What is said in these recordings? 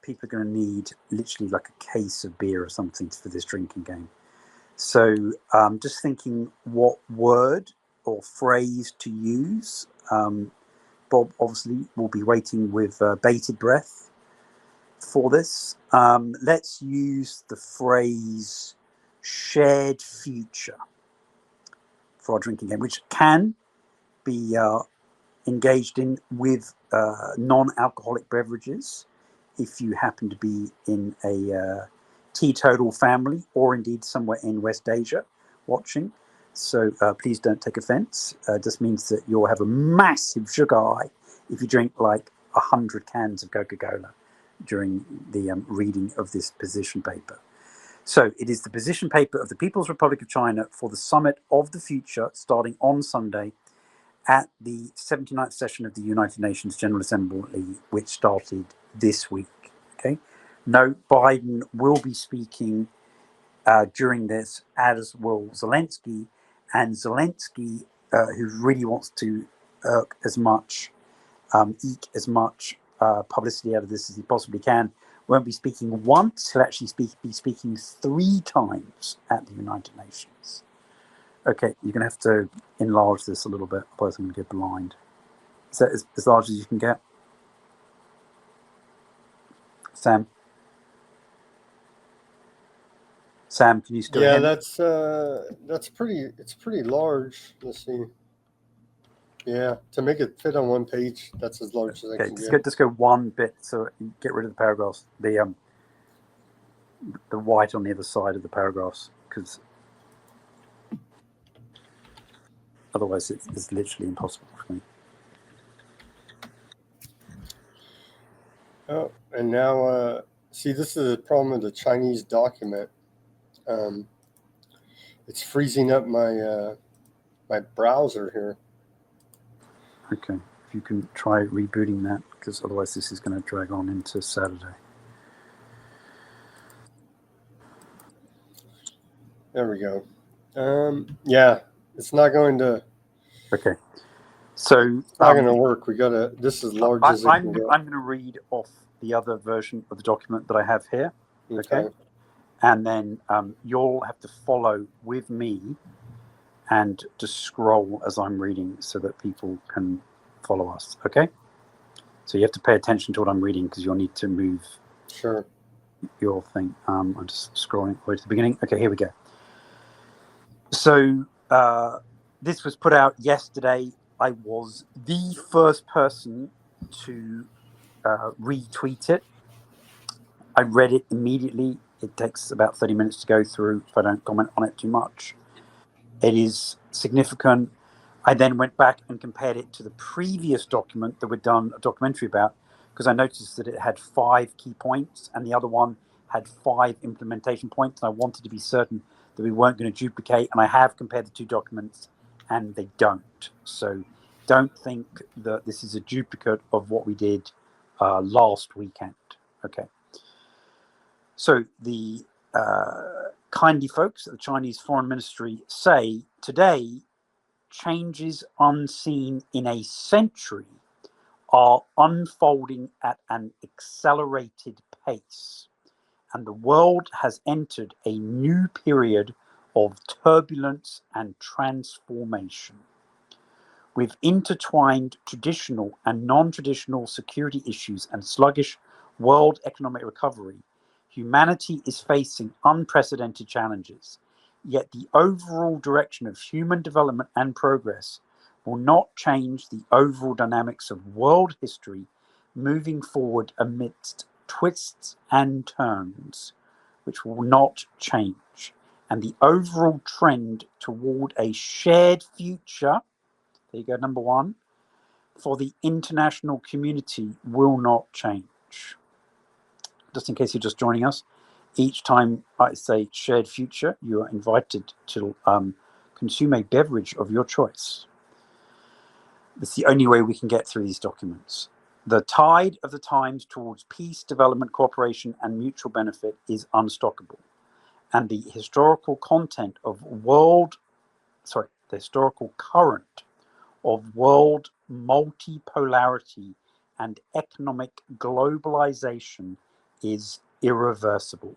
people are going to need literally like a case of beer or something for this drinking game. So just thinking what word or phrase to use. Bob obviously will be waiting with bated breath for this. Let's use the phrase shared future for our drinking game, which can be engaged in with non-alcoholic beverages if you happen to be in a teetotal family or indeed somewhere in West Asia watching. So please don't take offense. This means that you'll have a massive sugar high if you drink like 100 cans of Coca-Cola during the reading of this position paper. So it is the position paper of the People's Republic of China for the Summit of the Future starting on Sunday at the 79th session of the United Nations General Assembly, which started this week. Okay. Note, Biden will be speaking during this, as will Zelensky. And Zelensky, who really wants to eke as much publicity out of this as he possibly can, won't be speaking once. He'll actually be speaking 3 times at the United Nations. Okay, you're going to have to enlarge this a little bit, otherwise I'm going to get blind. Is that as large as you can get? Sam? Sam, can you still hear me? That's pretty large. Let's see. Yeah, to make it fit on one page, that's as large as I can get. Just go one bit, so you get rid of the paragraphs, the white on the other side of the paragraphs, because otherwise it's literally impossible for me. Oh, and now, see, this is a problem with the Chinese document. It's freezing up my my browser here. Okay, if you can try rebooting that, because otherwise this is going to drag on into Saturday. There we go. Yeah, it's not going to. Okay, so it's not going to work. We gotta. This is large as it can get. I'm going to read off the other version of the document that I have here. Okay. And then you'll have to follow with me and just scroll as I'm reading so that people can follow us. Okay. So you have to pay attention to what I'm reading because you'll need to move. Sure. Your thing. I'm just scrolling all the way to the beginning. Okay, here we go. So this was put out yesterday. I was the first person to retweet it. I read it immediately. It takes about 30 minutes to go through if I don't comment on it too much. It is significant. I then went back and compared it to the previous document that we'd done a documentary about, because I noticed that it had 5 key points and the other one had 5 implementation points. And I wanted to be certain that we weren't going to duplicate. And I have compared the 2 documents and they don't. So don't think that this is a duplicate of what we did last weekend. Okay. So the kindly folks at the Chinese Foreign Ministry say today, changes unseen in a century are unfolding at an accelerated pace, and the world has entered a new period of turbulence and transformation. With intertwined traditional and non-traditional security issues and sluggish world economic recovery, humanity is facing unprecedented challenges. Yet the overall direction of human development and progress will not change the overall dynamics of world history moving forward amidst twists and turns, which will not change. And the overall trend toward a shared future, there you go, number 1, for the international community will not change. Just in case you're just joining us, each time I say shared future, you are invited to consume a beverage of your choice. It's the only way we can get through these documents. The tide of the times towards peace, development, cooperation, and mutual benefit is unstoppable. And the historical content of the historical current of world multipolarity and economic globalization is irreversible.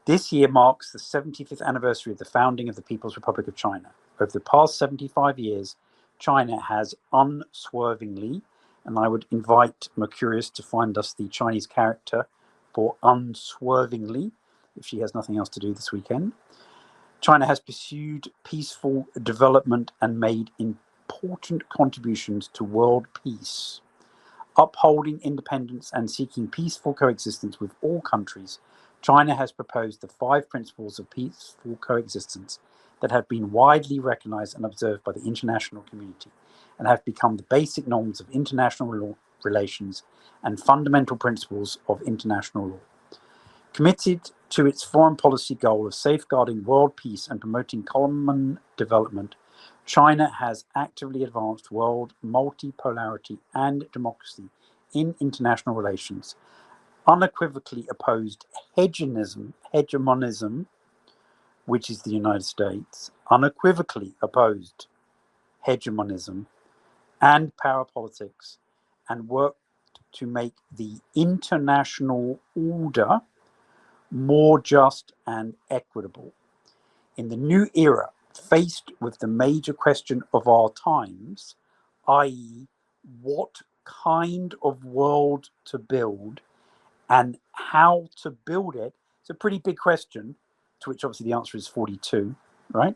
This year marks the 75th anniversary of the founding of the People's Republic of China. Over the past 75 years, China has unswervingly, and I would invite Mercurius to find us the Chinese character for unswervingly, if she has nothing else to do this weekend. China has pursued peaceful development and made important contributions to world peace. Upholding independence and seeking peaceful coexistence with all countries, China has proposed the 5 principles of peaceful coexistence that have been widely recognized and observed by the international community and have become the basic norms of international relations and fundamental principles of international law. Committed to its foreign policy goal of safeguarding world peace and promoting common development, China has actively advanced world multipolarity and democracy in international relations, unequivocally opposed hegemonism, which is the United States, unequivocally opposed hegemonism and power politics, and worked to make the international order more just and equitable. In the new era, faced with the major question of our times, i.e., what kind of world to build and how to build it, it's a pretty big question, to which obviously the answer is 42, right?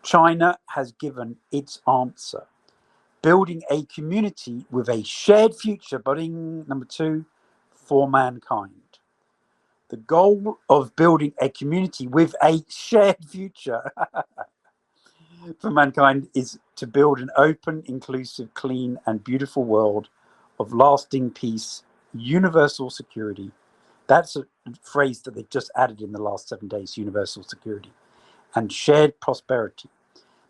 China has given its answer. Building a community with a shared future, budding number 2, for mankind. The goal of building a community with a shared future for mankind is to build an open, inclusive, clean, and beautiful world of lasting peace, universal security. That's a phrase that they've just added in the last 7 days, universal security, and shared prosperity.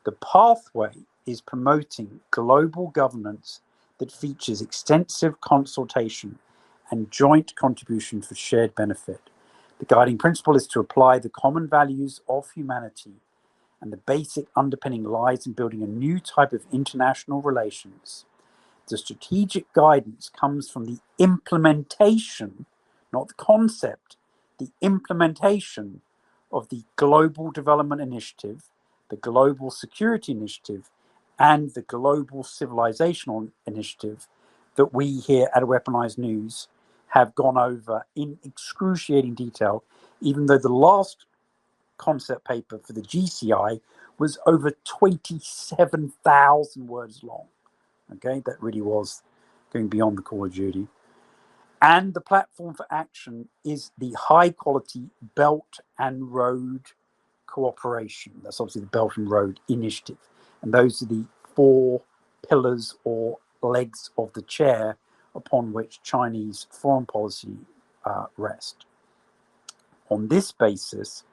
The pathway is promoting global governance that features extensive consultation and joint contribution for shared benefit. The guiding principle is to apply the common values of humanity, and the basic underpinning lies in building a new type of international relations. The strategic guidance comes from the implementation, not the concept, the implementation of the Global Development Initiative, the Global Security Initiative, and the Global Civilizational Initiative that we here at Weaponized News have gone over in excruciating detail, even though the last concept paper for the GCI was over 27,000 words long. Okay, that really was going beyond the Call of Duty. And the platform for action is the high quality Belt and Road Cooperation. That's obviously the Belt and Road Initiative. And those are the 4 pillars or legs of the chair upon which Chinese foreign policy rests. On this basis,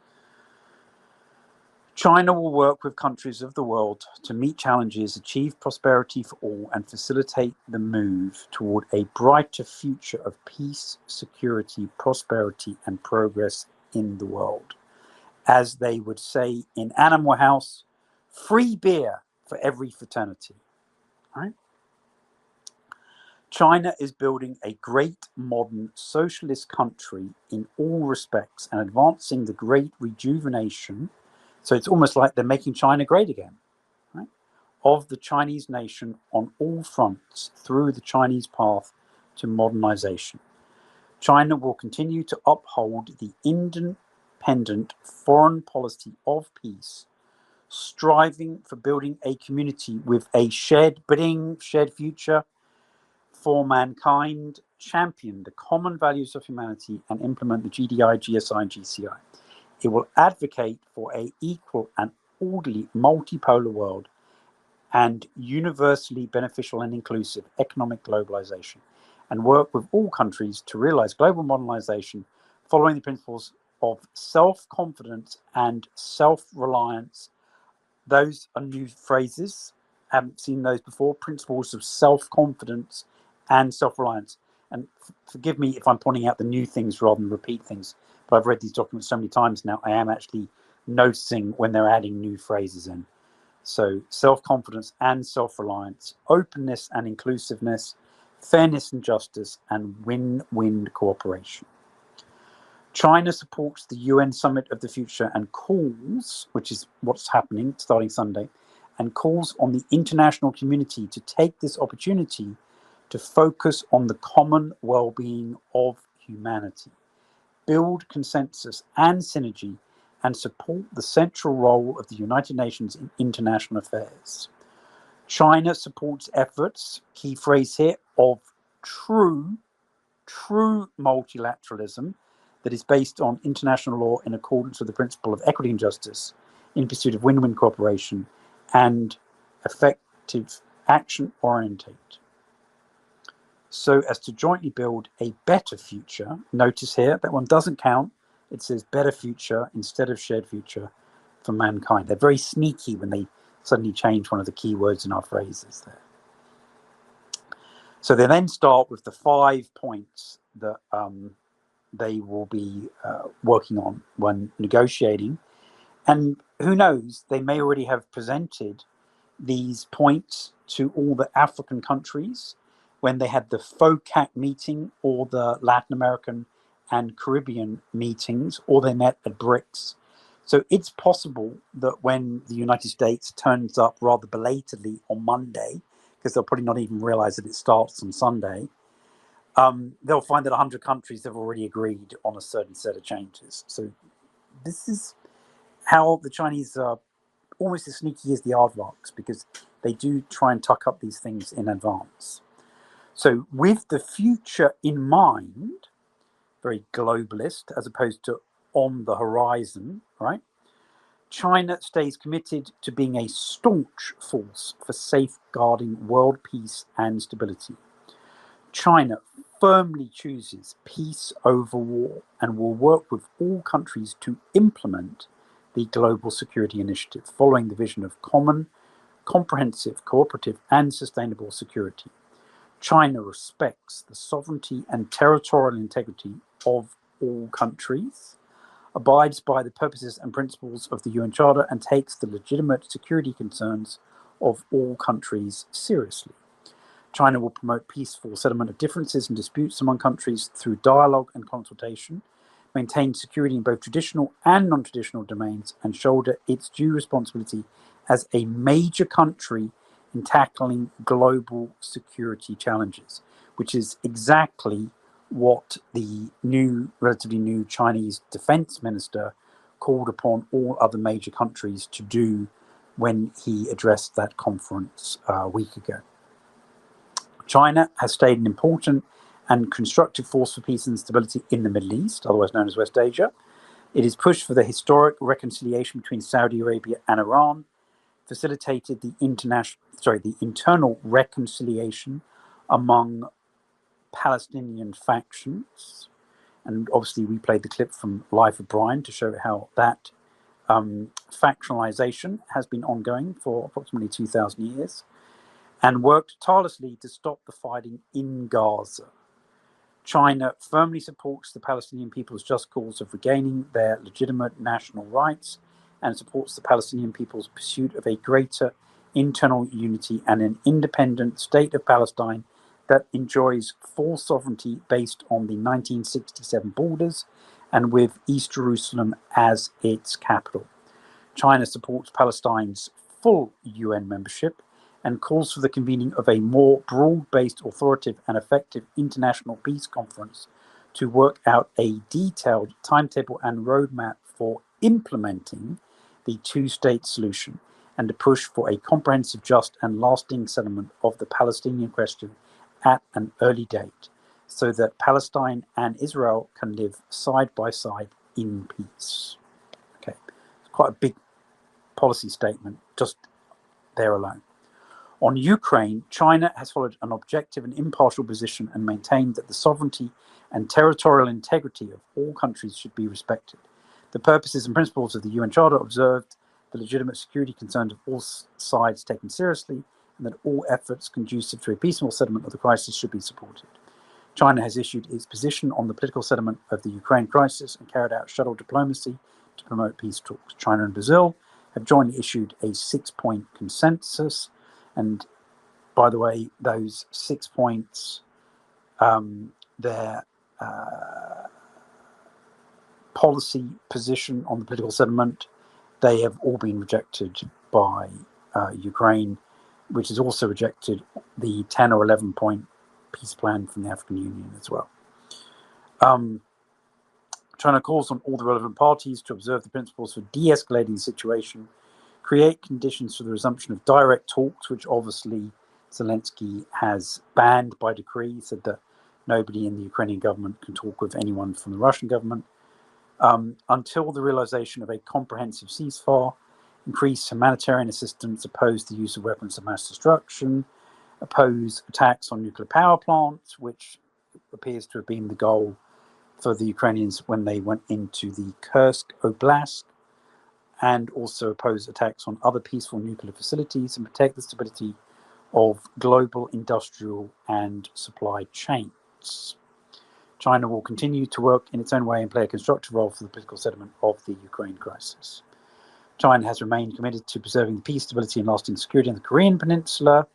China will work with countries of the world to meet challenges, achieve prosperity for all, and facilitate the move toward a brighter future of peace, security, prosperity, and progress in the world. As they would say in Animal House, free beer for every fraternity. Right? China is building a great modern socialist country in all respects and advancing the great rejuvenation. So it's almost like they're making China great again, right? Of the Chinese nation on all fronts through the Chinese path to modernization. China will continue to uphold the independent foreign policy of peace, striving for building a community with a shared future for mankind, champion the common values of humanity, and implement the GDI, GSI, and GCI. It will advocate for an equal and orderly multipolar world and universally beneficial and inclusive economic globalization, and work with all countries to realize global modernization following the principles of self-confidence and self-reliance. Those are new phrases. I haven't seen those before. Principles of self-confidence and self-reliance. And forgive me if I'm pointing out the new things rather than repeat things, but I've read these documents so many times now, I am actually noticing when they're adding new phrases in. So self-confidence and self-reliance, openness and inclusiveness, fairness and justice, and win-win cooperation. China supports the UN Summit of the Future and calls, which is what's happening starting Sunday, and calls on the international community to take this opportunity to focus on the common well-being of humanity, build consensus and synergy, and support the central role of the United Nations in international affairs. China supports efforts, key phrase here, of true multilateralism that is based on international law in accordance with the principle of equity and justice in pursuit of win-win cooperation and effective action orientate, so as to jointly build a better future. Notice here that one doesn't count. It says better future instead of shared future for mankind. They're very sneaky when they suddenly change one of the key words in our phrases there. So they then start with the 5 points that they will be working on when negotiating. And who knows, they may already have presented these points to all the African countries when they had the FOCAC meeting or the Latin American and Caribbean meetings, or they met at BRICS. So it's possible that when the United States turns up rather belatedly on Monday, because they'll probably not even realize that it starts on Sunday, they'll find that 100 countries have already agreed on a certain set of changes. So this is how the Chinese are almost as sneaky as the aardvarks, because they do try and tuck up these things in advance. So with the future in mind, very globalist as opposed to on the horizon, right? China stays committed to being a staunch force for safeguarding world peace and stability. China firmly chooses peace over war and will work with all countries to implement the Global Security Initiative, following the vision of common, comprehensive, cooperative, and sustainable security. China respects the sovereignty and territorial integrity of all countries, abides by the purposes and principles of the UN Charter, and takes the legitimate security concerns of all countries seriously. China will promote peaceful settlement of differences and disputes among countries through dialogue and consultation, maintain security in both traditional and non-traditional domains, and shoulder its due responsibility as a major country in tackling global security challenges, which is exactly what the relatively new Chinese defense minister called upon all other major countries to do when he addressed that conference a week ago. China has stayed an important and constructive force for peace and stability in the Middle East, otherwise known as West Asia. It has pushed for the historic reconciliation between Saudi Arabia and Iran, facilitated the internal reconciliation among Palestinian factions. And obviously we played the clip from Life of Brian to show how that factionalization has been ongoing for approximately 2,000 years, and worked tirelessly to stop the fighting in Gaza. China firmly supports the Palestinian people's just cause of regaining their legitimate national rights, and supports the Palestinian people's pursuit of a greater internal unity and an independent state of Palestine that enjoys full sovereignty based on the 1967 borders and with East Jerusalem as its capital. China supports Palestine's full UN membership and calls for the convening of a more broad-based, authoritative and effective international peace conference to work out a detailed timetable and roadmap for implementing the two-state solution, and to push for a comprehensive, just and lasting settlement of the Palestinian question at an early date, so that Palestine and Israel can live side by side in peace. Okay, it's quite a big policy statement just there alone. On Ukraine, China has followed an objective and impartial position and maintained that the sovereignty and territorial integrity of all countries should be respected. The purposes and principles of the UN Charter observed the legitimate security concerns of all sides taken seriously, and that all efforts conducive to a peaceful settlement of the crisis should be supported. China has issued its position on the political settlement of the Ukraine crisis and carried out shuttle diplomacy to promote peace talks. China and Brazil have jointly issued a 6-point consensus. And by the way, those 6 points their policy position on the political settlement, they have all been rejected by Ukraine, which has also rejected the 10 or 11 point peace plan from the African Union as well. China calls on all the relevant parties to observe the principles for de-escalating the situation, create conditions for the resumption of direct talks, which obviously Zelensky has banned by decree. He said that nobody in the Ukrainian government can talk with anyone from the Russian government, until the realization of a comprehensive ceasefire, increase humanitarian assistance, oppose the use of weapons of mass destruction, oppose attacks on nuclear power plants, which appears to have been the goal for the Ukrainians when they went into the Kursk Oblast, and also oppose attacks on other peaceful nuclear facilities and protect the stability of global industrial and supply chains. China will continue to work in its own way and play a constructive role for the political settlement of the Ukraine crisis. China has remained committed to preserving the peace, stability, and lasting security in the Korean Peninsula,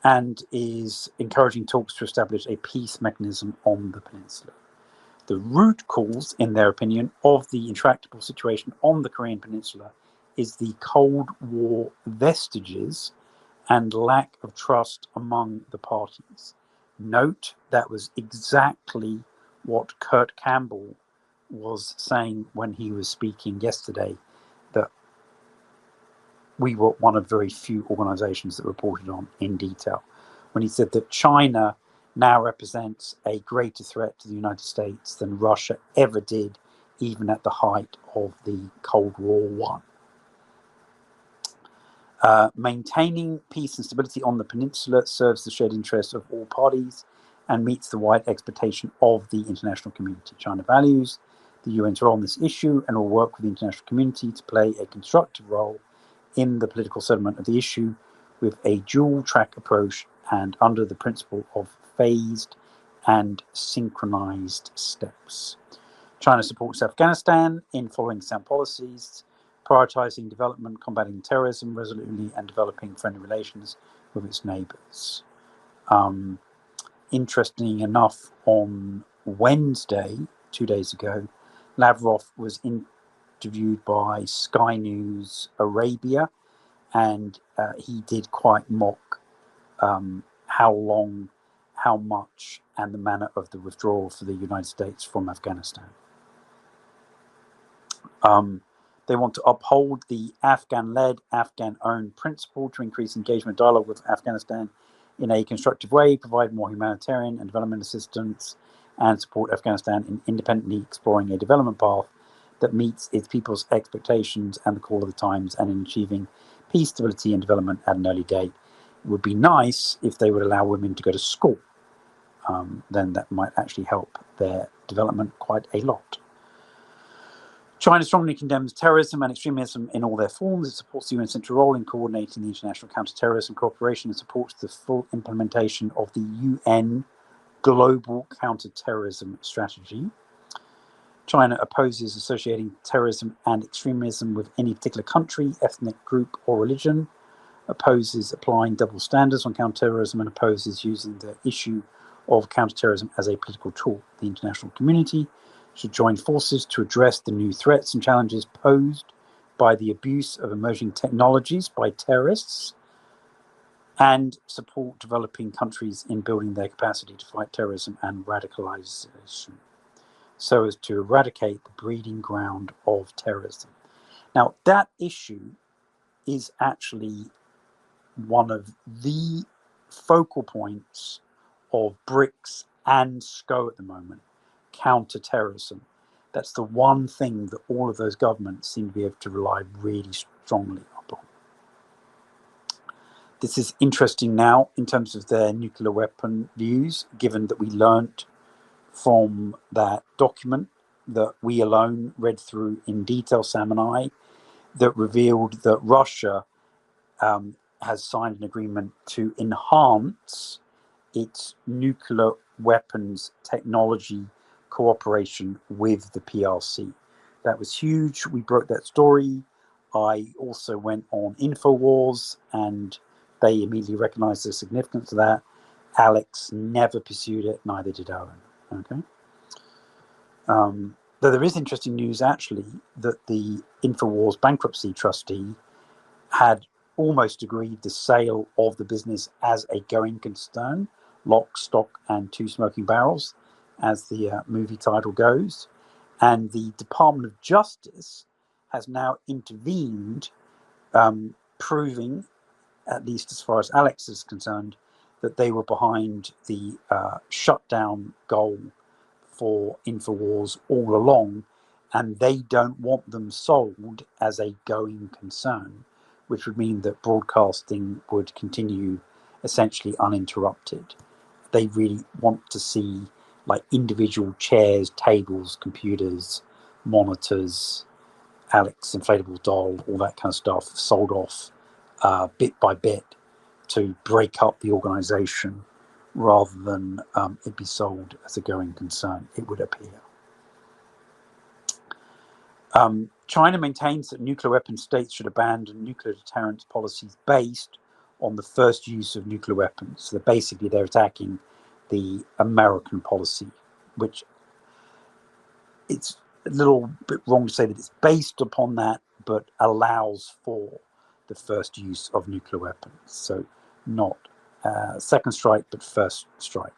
and is encouraging talks to establish a peace mechanism on the peninsula. The root cause, in their opinion, of the intractable situation on the Korean Peninsula is the Cold War vestiges and lack of trust among the parties. Note, that was exactly what Kurt Campbell was saying when he was speaking yesterday, that we were one of very few organizations that reported on in detail, when he said that China now represents a greater threat to the United States than Russia ever did, even at the height of the Cold War I. Maintaining peace and stability on the peninsula serves the shared interests of all parties and meets the wide expectation of the international community. China values the UN's role on this issue and will work with the international community to play a constructive role in the political settlement of the issue with a dual-track approach and under the principle of phased and synchronized steps. China supports Afghanistan in following sound policies, prioritizing development, combating terrorism resolutely, and developing friendly relations with its neighbors. Interesting enough, on Wednesday, 2 days ago, Lavrov was interviewed by Sky News Arabia, and he did quite mock how long, how much, and the manner of the withdrawal for the United States from Afghanistan. They want to uphold the Afghan-led, Afghan-owned principle to increase engagement dialogue with Afghanistan in a constructive way, provide more humanitarian and development assistance, and support Afghanistan in independently exploring a development path that meets its people's expectations and the call of the times, and in achieving peace, stability, and development at an early date. It would be nice if they would allow women to go to school. Then that might actually help their development quite a lot. China strongly condemns terrorism and extremism in all their forms. It supports the UN's central role in coordinating the international counter-terrorism cooperation and supports the full implementation of the UN Global Counter-Terrorism Strategy. China opposes associating terrorism and extremism with any particular country, ethnic group, or religion, opposes applying double standards on counterterrorism, and opposes using the issue of counterterrorism as a political tool. The international community should join forces to address the new threats and challenges posed by the abuse of emerging technologies by terrorists, and support developing countries in building their capacity to fight terrorism and radicalization, so as to eradicate the breeding ground of terrorism. Now, that issue is actually one of the focal points of BRICS and SCO at the moment, counter-terrorism. That's the one thing that all of those governments seem to be able to rely really strongly upon. This is interesting now in terms of their nuclear weapon views, given that we learnt from that document that we alone read through in detail, Sam and I, that revealed that Russia has signed an agreement to enhance its nuclear weapons technology cooperation with the PRC. That was huge. We broke that story. I also went on InfoWars, and they immediately recognized the significance of that. Alex never pursued it, neither did Owen. Okay. Though there is interesting news, actually, that the InfoWars bankruptcy trustee had almost agreed the sale of the business as a going concern, lock, stock, and two smoking barrels, as the movie title goes. And the Department of Justice has now intervened, proving, at least as far as Alex is concerned, that they were behind the shutdown goal for InfoWars all along, and they don't want them sold as a going concern, which would mean that broadcasting would continue essentially uninterrupted. They really want to see like individual chairs, tables, computers, monitors, Alex inflatable doll, all that kind of stuff sold off bit by bit to break up the organization rather than it be sold as a going concern, it would appear. China maintains that nuclear weapon states should abandon nuclear deterrence policies based on the first use of nuclear weapons. So basically they're attacking the American policy, which it's a little bit wrong to say that it's based upon that, but allows for the first use of nuclear weapons. So not second strike, but first strike.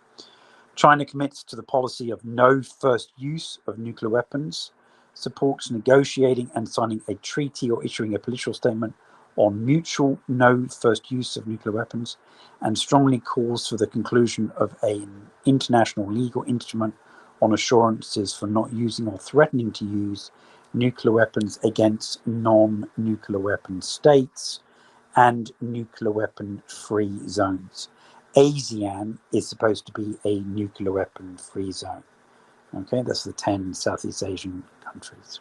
China commits to the policy of no first use of nuclear weapons, supports negotiating and signing a treaty or issuing a political statement on mutual no first use of nuclear weapons, and strongly calls for the conclusion of an international legal instrument on assurances for not using or threatening to use nuclear weapons against non-nuclear weapon states and nuclear weapon-free zones. ASEAN is supposed to be a nuclear weapon-free zone. Okay, that's the 10 Southeast Asian countries.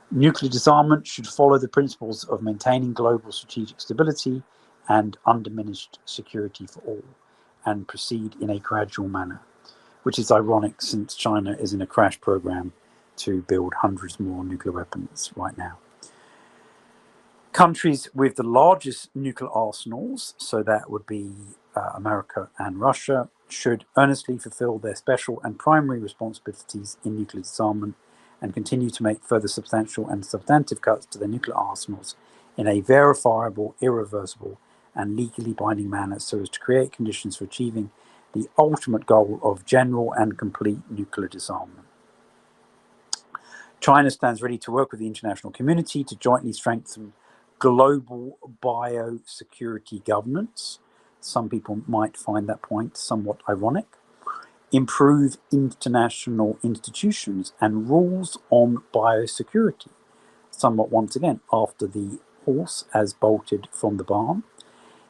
Nuclear disarmament should follow the principles of maintaining global strategic stability and undiminished security for all, and proceed in a gradual manner, which is ironic since China is in a crash program to build hundreds more nuclear weapons right now. Countries with the largest nuclear arsenals, so that would be America and Russia, should earnestly fulfill their special and primary responsibilities in nuclear disarmament and continue to make further substantial and substantive cuts to their nuclear arsenals in a verifiable, irreversible, and legally binding manner so as to create conditions for achieving the ultimate goal of general and complete nuclear disarmament. China stands ready to work with the international community to jointly strengthen global biosecurity governance. Some people might find that point somewhat ironic. Improve international institutions and rules on biosecurity, somewhat once again after the horse has bolted from the barn.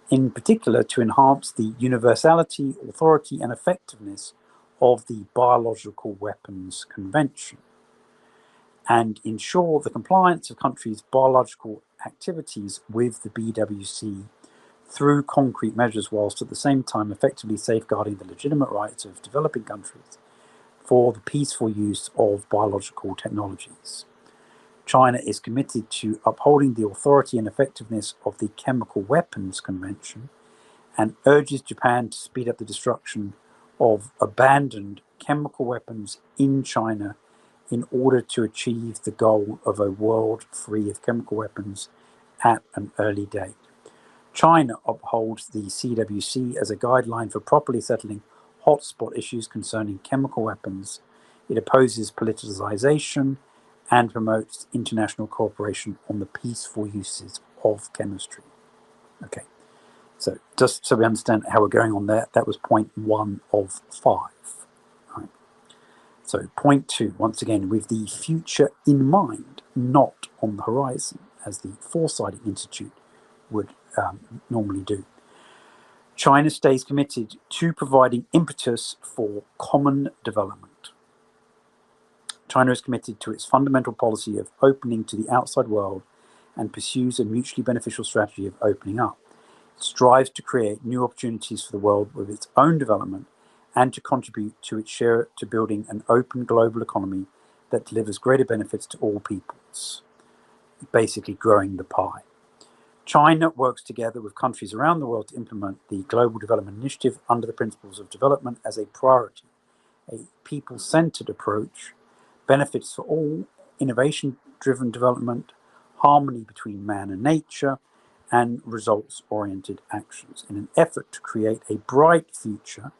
In particular, to enhance the universality, authority, and effectiveness of the Biological Weapons Convention, and ensure the compliance of countries' biological activities with the BWC through concrete measures, whilst at the same time effectively safeguarding the legitimate rights of developing countries for the peaceful use of biological technologies. China is committed to upholding the authority and effectiveness of the Chemical Weapons Convention and urges Japan to speed up the destruction of abandoned chemical weapons in China in order to achieve the goal of a world free of chemical weapons at an early date. China upholds the CWC as a guideline for properly settling hotspot issues concerning chemical weapons. It opposes politicization and promotes international cooperation on the peaceful uses of chemistry. Okay, so just so we understand how we're going on there, that was point 1 of 5. Right. So point 2, once again, with the future in mind, not on the horizon, as the Foresighting Institute would normally do. China stays committed to providing impetus for common development. China is committed to its fundamental policy of opening to the outside world and pursues a mutually beneficial strategy of opening up. It strives to create new opportunities for the world with its own development and to contribute to its share to building an open global economy that delivers greater benefits to all peoples, basically growing the pie. China works together with countries around the world to implement the Global Development Initiative under the principles of development as a priority. A people-centered approach, benefits for all, innovation-driven development, harmony between man and nature, and results-oriented actions in an effort to create a bright future.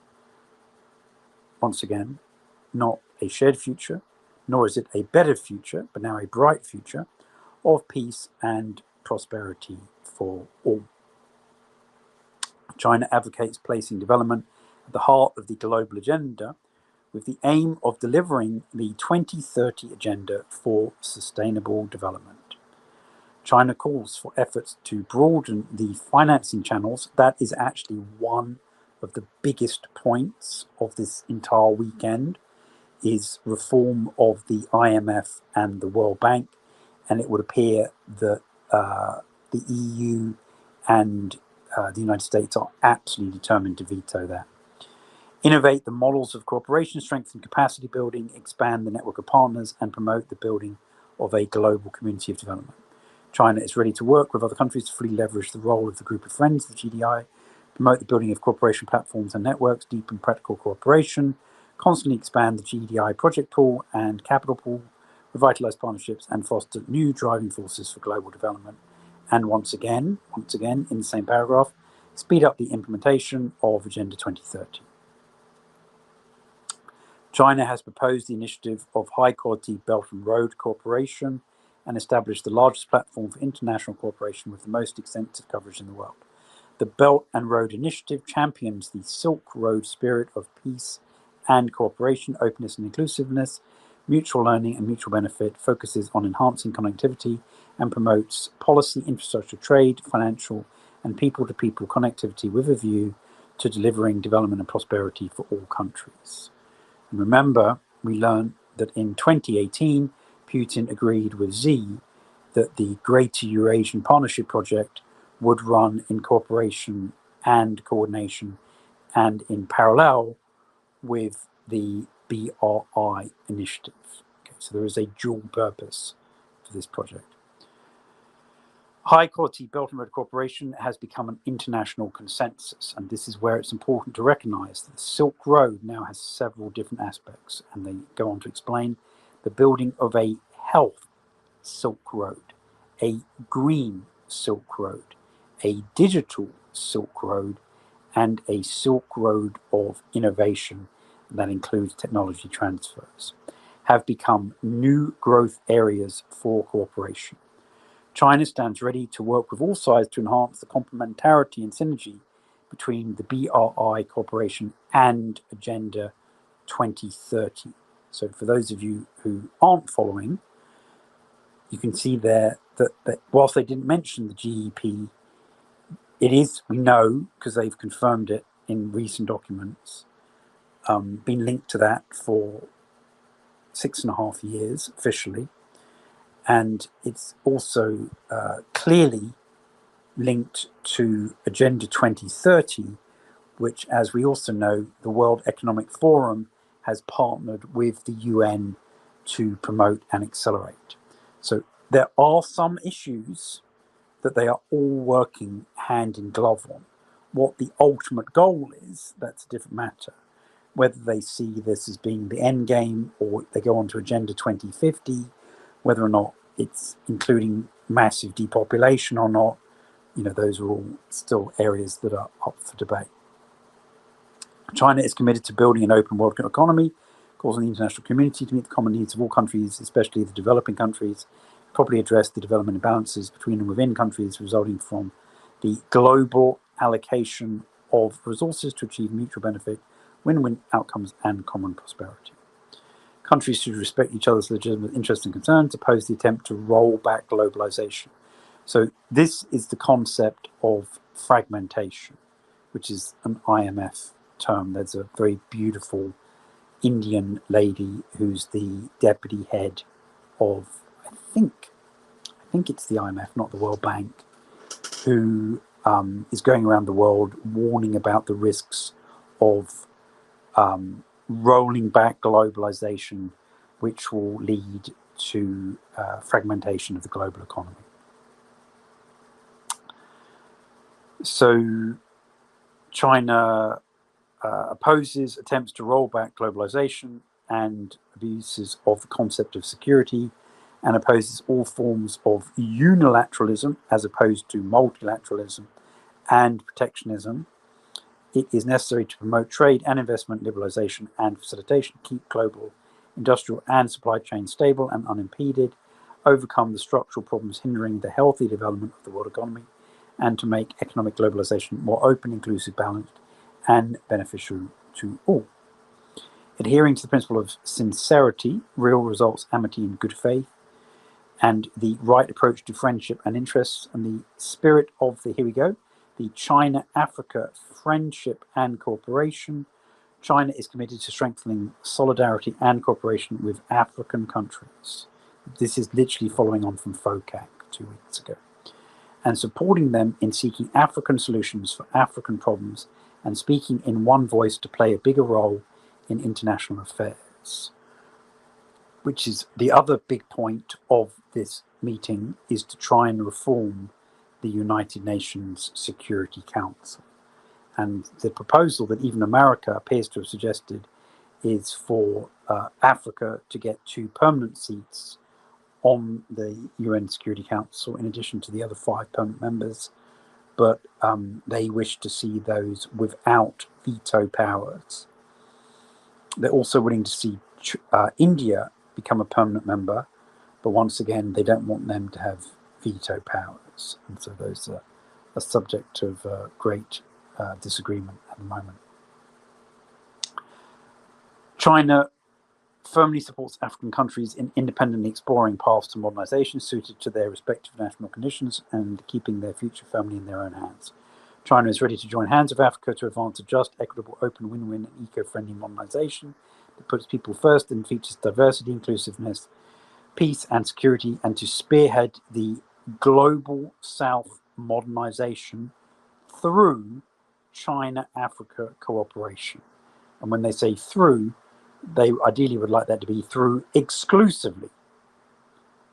Once again, not a shared future, nor is it a better future, but now a bright future of peace and prosperity for all. China advocates placing development at the heart of the global agenda with the aim of delivering the 2030 Agenda for Sustainable Development. China calls for efforts to broaden the financing channels. That is actually one of the biggest points of this entire weekend, is reform of the IMF and the World Bank, and it would appear that the EU and the United States are absolutely determined to veto that. Innovate the models of cooperation, strengthen capacity building, expand the network of partners, and promote the building of a global community of development. China is ready to work with other countries to fully leverage the role of the group of friends, the GDI, promote the building of cooperation platforms and networks, deepen practical cooperation, constantly expand the GDI project pool and capital pool, revitalize partnerships, and foster new driving forces for global development. And once again, in the same paragraph, speed up the implementation of Agenda 2030. China has proposed the initiative of high-quality Belt and Road cooperation and established the largest platform for international cooperation with the most extensive coverage in the world. The Belt and Road Initiative champions the Silk Road spirit of peace and cooperation, openness and inclusiveness, mutual learning and mutual benefit, focuses on enhancing connectivity and promotes policy, infrastructure, trade, financial and people-to-people connectivity with a view to delivering development and prosperity for all countries. And remember, we learned that in 2018, Putin agreed with Xi that the Greater Eurasian Partnership Project would run in cooperation and coordination and in parallel with the BRI initiative. Okay, so there is a dual purpose for this project. High-quality Belt and Road cooperation has become an international consensus, and this is where it's important to recognize that the Silk Road now has several different aspects, and they go on to explain the building of a health Silk Road, a green Silk Road, a digital Silk Road, and a Silk Road of innovation that includes technology transfers, have become new growth areas for cooperation. China stands ready to work with all sides to enhance the complementarity and synergy between the BRI cooperation and Agenda 2030. So for those of you who aren't following, you can see there that whilst they didn't mention the GEP, it is, we know, because they've confirmed it in recent documents, been linked to that for 6.5 years officially. And it's also clearly linked to Agenda 2030, which, as we also know, the World Economic Forum has partnered with the UN to promote and accelerate. So there are some issues that they are all working hand in glove on. What the ultimate goal is, that's a different matter. Whether they see this as being the end game or they go on to Agenda 2050, whether or not it's including massive depopulation or not, those are all still areas that are up for debate. China is committed to building an open world economy, calls on the international community to meet the common needs of all countries, especially the developing countries, properly address the development imbalances between and within countries resulting from the global allocation of resources to achieve mutual benefit, win-win outcomes, and common prosperity. Countries should respect each other's legitimate interests and concerns, oppose the attempt to roll back globalization. So this is the concept of fragmentation, which is an IMF term. There's a very beautiful Indian lady who's the deputy head of, I think it's the IMF, not the World Bank, who is going around the world warning about the risks of rolling back globalization, which will lead to fragmentation of the global economy. So China opposes attempts to roll back globalization and abuses of the concept of security, and opposes all forms of unilateralism as opposed to multilateralism and protectionism. It is necessary to promote trade and investment liberalization and facilitation, keep global industrial and supply chains stable and unimpeded, overcome the structural problems hindering the healthy development of the world economy, and to make economic globalization more open, inclusive, balanced, and beneficial to all. Adhering to the principle of sincerity, real results, amity, and good faith, and the right approach to friendship and interests, and the spirit of the, here we go, the China-Africa Friendship and Cooperation. China is committed to strengthening solidarity and cooperation with African countries. This is literally following on from FOCAC 2 weeks ago. And supporting them in seeking African solutions for African problems and speaking in one voice to play a bigger role in international affairs. Which is the other big point of this meeting, is to try and reform the United Nations Security Council. And the proposal that even America appears to have suggested is for Africa to get 2 permanent seats on the UN Security Council in addition to the other 5 permanent members, but they wish to see those without veto powers. They're also willing to see India become a permanent member, but once again, they don't want them to have veto powers. And so those are a subject of great disagreement at the moment. China firmly supports African countries in independently exploring paths to modernization suited to their respective national conditions and keeping their future firmly in their own hands. China is ready to join hands with Africa to advance a just, equitable, open, win-win, and eco-friendly modernization that puts people first and features diversity, inclusiveness, peace, and security, and to spearhead the global South modernization through China-Africa cooperation. And when they say through, they ideally would like that to be through exclusively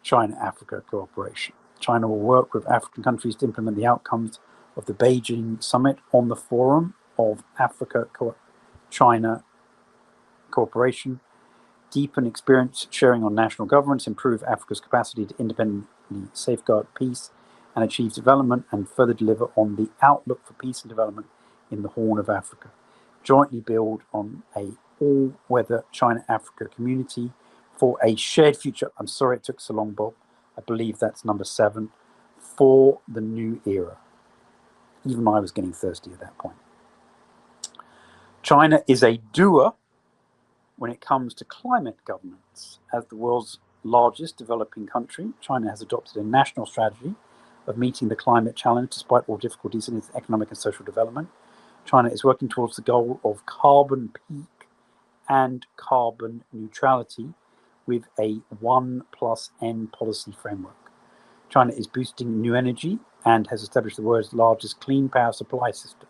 China-Africa cooperation. China will work with African countries to implement the outcomes of the Beijing summit on the Forum of Africa-China cooperation, deepen experience sharing on national governance, improve Africa's capacity to independently safeguard peace and achieve development, and further deliver on the outlook for peace and development in the Horn of Africa. Jointly build on a all-weather China-Africa community for a shared future. I'm sorry it took so long, Bob. I believe that's number 7, for the new era. Even I was getting thirsty at that point. China is a doer when it comes to climate governance. As the world's largest developing country, China has adopted a national strategy of meeting the climate challenge despite all difficulties in its economic and social development. China is working towards the goal of carbon peak and carbon neutrality with a 1+N policy framework. China is boosting new energy and has established the world's largest clean power supply system.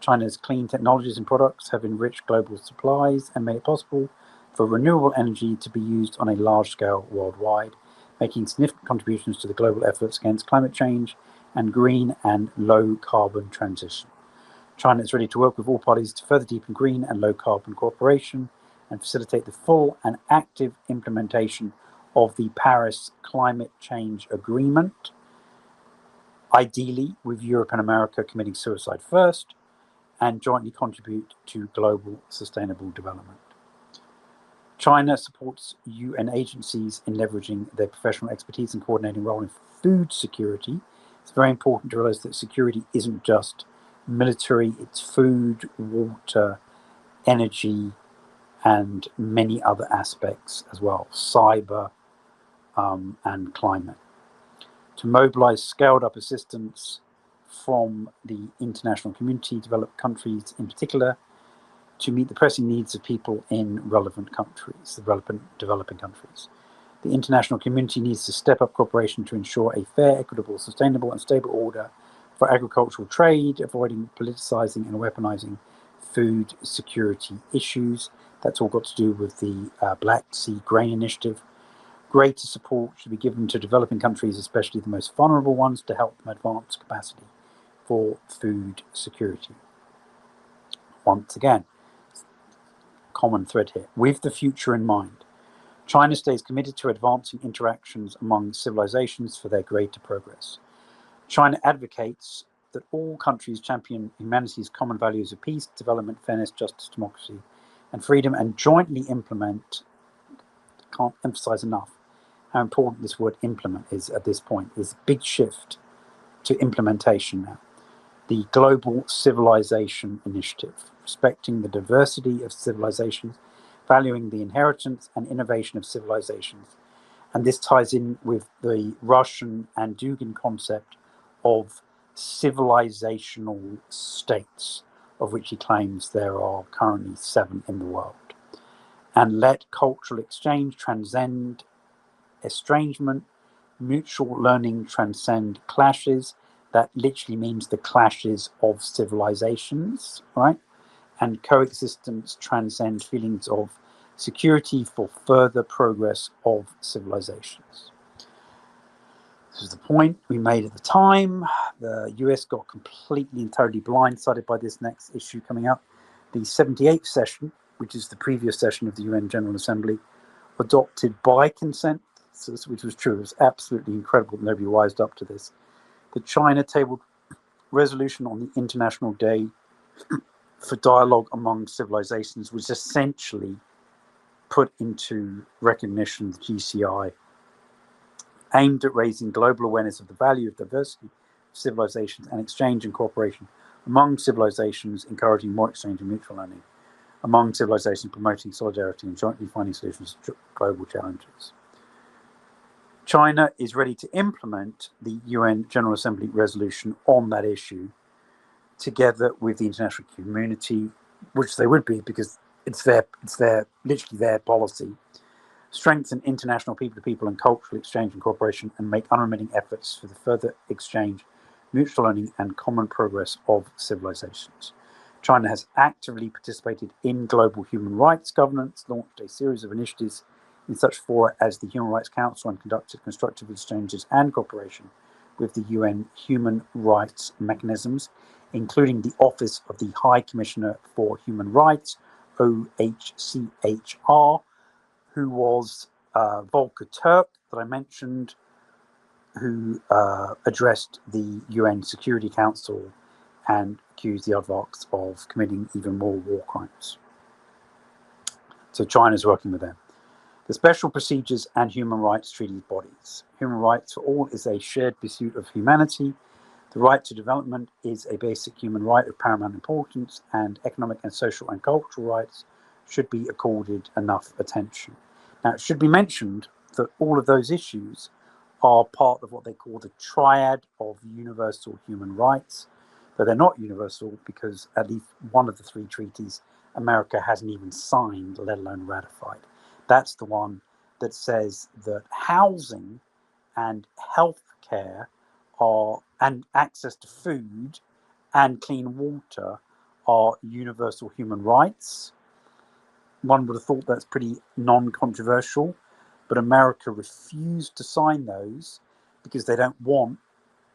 China's clean technologies and products have enriched global supplies and made it possible for renewable energy to be used on a large scale worldwide, making significant contributions to the global efforts against climate change and green and low carbon transition. China is ready to work with all parties to further deepen green and low carbon cooperation and facilitate the full and active implementation of the Paris Climate Change Agreement, ideally with Europe and America committing suicide first, and jointly contribute to global sustainable development. China supports UN agencies in leveraging their professional expertise and coordinating role in food security. It's very important to realize that security isn't just military, it's food, water, energy, and many other aspects as well, cyber and climate. To mobilize scaled up assistance from the international community, developed countries in particular, to meet the pressing needs of people in relevant countries, the relevant developing countries. The international community needs to step up cooperation to ensure a fair, equitable, sustainable, and stable order for agricultural trade, avoiding politicizing and weaponizing food security issues. That's all got to do with the Black Sea Grain Initiative. Greater support should be given to developing countries, especially the most vulnerable ones, to help them advance capacity for food security. Once again, common thread here. With the future in mind, China stays committed to advancing interactions among civilizations for their greater progress. China advocates that all countries champion humanity's common values of peace, development, fairness, justice, democracy, and freedom, and jointly implement. Can't emphasize enough how important this word implement is at this point. There's a big shift to implementation now. The Global Civilization Initiative, respecting the diversity of civilizations, valuing the inheritance and innovation of civilizations. And this ties in with the Russian and Dugin concept of civilizational states, of which he claims there are currently 7 in the world. And let cultural exchange transcend estrangement, mutual learning transcend clashes. That literally means the clashes of civilizations, right? And coexistence transcend feelings of security for further progress of civilizations. This is the point we made at the time. The US got completely and totally blindsided by this next issue coming up. The 78th session, which is the previous session of the UN General Assembly, adopted by consent, which was true. It was absolutely incredible that nobody wised up to this. The China tabled resolution on the International Day for Dialogue Among Civilizations, was essentially put into recognition of the GCI, aimed at raising global awareness of the value of diversity of civilizations and exchange and cooperation among civilizations, encouraging more exchange and mutual learning among civilizations, promoting solidarity and jointly finding solutions to global challenges. China is ready to implement the UN General Assembly resolution on that issue, together with the international community, which they would be because it's literally their policy. Strengthen international people-to-people and cultural exchange and cooperation, and make unremitting efforts for the further exchange, mutual learning, and common progress of civilizations. China has actively participated in global human rights governance, launched a series of initiatives in such fora as the Human Rights Council, and conducted constructive exchanges and cooperation with the UN human rights mechanisms, including the Office of the High Commissioner for Human Rights, OHCHR, who was Volker Turk, that I mentioned, who addressed the UN Security Council and accused the Aardvarks of committing even more war crimes. So China's working with them. The Special Procedures and Human Rights Treaty bodies. Human rights for all is a shared pursuit of humanity. The right to development is a basic human right of paramount importance, and economic and social and cultural rights should be accorded enough attention. Now, it should be mentioned that all of those issues are part of what they call the triad of universal human rights, but they're not universal because at least one of the 3 treaties America hasn't even signed, let alone ratified. That's the one that says that housing and health care and access to food and clean water are universal human rights. One would have thought that's pretty non-controversial, but America refused to sign those because they don't want,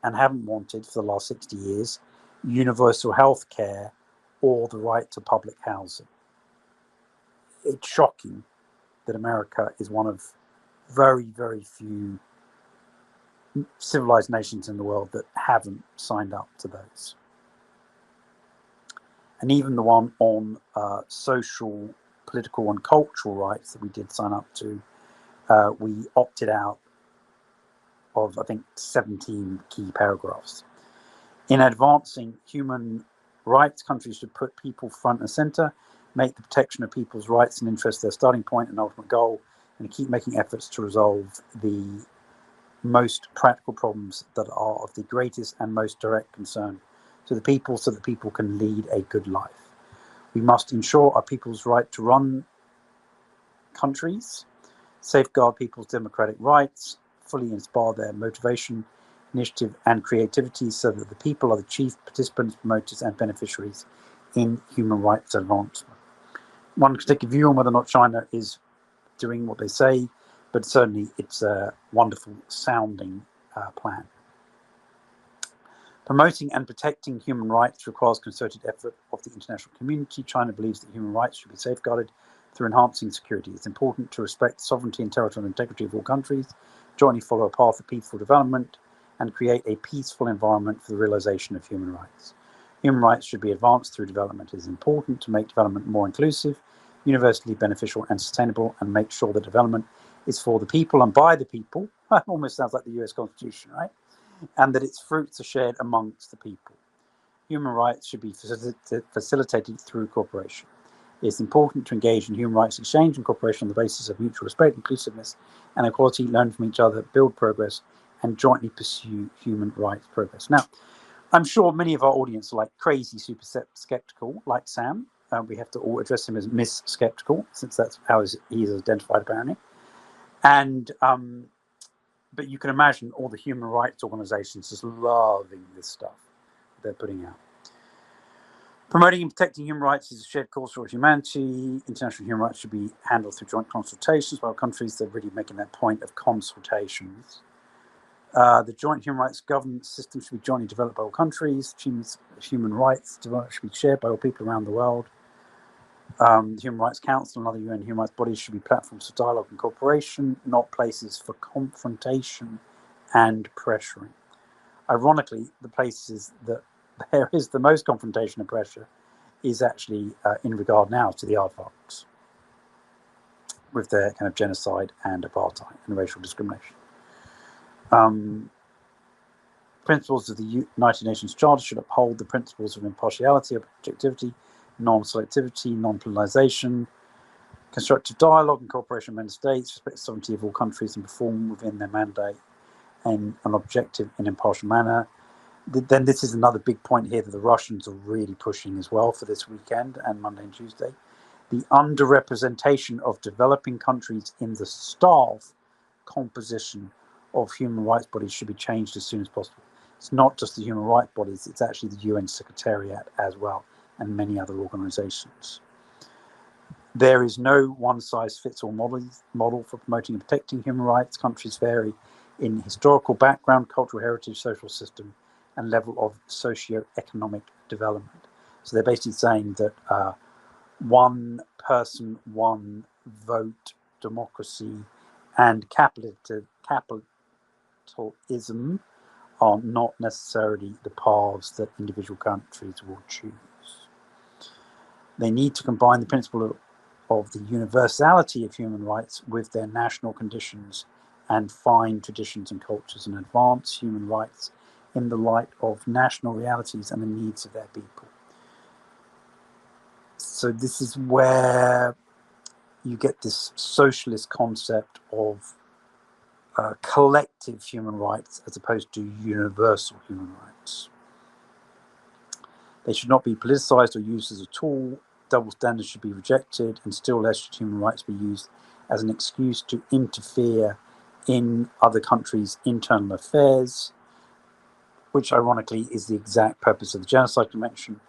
and haven't wanted for the last 60 years, universal health care or the right to public housing. It's shocking that America is one of very, very few civilized nations in the world that haven't signed up to those. And even the one on social, political, and cultural rights that we did sign up to, we opted out of, I think, 17 key paragraphs. In advancing human rights, countries should put people front and center, make the protection of people's rights and interests their starting point and ultimate goal, and keep making efforts to resolve the most practical problems that are of the greatest and most direct concern to the people, so that people can lead a good life. We must ensure our people's right to run countries, safeguard people's democratic rights, fully inspire their motivation, initiative, and creativity, so that the people are the chief participants, promoters, and beneficiaries in human rights advancement. One can take a view on whether or not China is doing what they say, but certainly it's a wonderful sounding plan. Promoting and protecting human rights requires concerted effort of the international community. China believes that human rights should be safeguarded through enhancing security. It's important to respect the sovereignty and territorial integrity of all countries, jointly follow a path of peaceful development, and create a peaceful environment for the realization of human rights. Human rights should be advanced through development. It is important to make development more inclusive, universally beneficial, and sustainable, and make sure that development is for the people and by the people. That almost sounds like the US Constitution, right? And that its fruits are shared amongst the people. Human rights should be facilitated through cooperation. It is important to engage in human rights exchange and cooperation on the basis of mutual respect, inclusiveness, and equality, learn from each other, build progress, and jointly pursue human rights progress. Now, I'm sure many of our audience are like crazy, super skeptical, like Sam. We have to all address him as Miss Skeptical, since that's how he is identified, apparently. And but you can imagine all the human rights organizations just loving this stuff they're putting out. Promoting and protecting human rights is a shared cause for humanity. International human rights should be handled through joint consultations. While countries, they're really making that point of consultations. The joint human rights governance system should be jointly developed by all countries. Human rights should be shared by all people around the world. The Human Rights Council and other UN human rights bodies should be platforms for dialogue and cooperation, not places for confrontation and pressuring. Ironically, the places that there is the most confrontation and pressure is actually in regard now to the aardvarks, with their kind of genocide and apartheid and racial discrimination. Principles of the United Nations Charter should uphold the principles of impartiality, objectivity, non-selectivity, non-polarization, constructive dialogue and cooperation with member states, respect the sovereignty of all countries, and perform within their mandate in an objective and impartial manner. Then this is another big point here that the Russians are really pushing as well for this weekend and Monday and Tuesday. The underrepresentation of developing countries in the staff composition of human rights bodies should be changed as soon as possible. It's not just the human rights bodies, it's actually the UN Secretariat as well, and many other organizations. There is no one-size-fits-all model for promoting and protecting human rights. Countries vary in historical background, cultural heritage, social system, and level of socio-economic development. So they're basically saying that one person, one vote, democracy, and capitalism are not necessarily the paths that individual countries will choose. They need to combine the principle of the universality of human rights with their national conditions and find traditions and cultures and advance human rights in the light of national realities and the needs of their people. So this is where you get this socialist concept of collective human rights as opposed to universal human rights. They should not be politicized or used as a tool. Double standards should be rejected, and still less should human rights be used as an excuse to interfere in other countries' internal affairs, which ironically is the exact purpose of the Genocide Convention,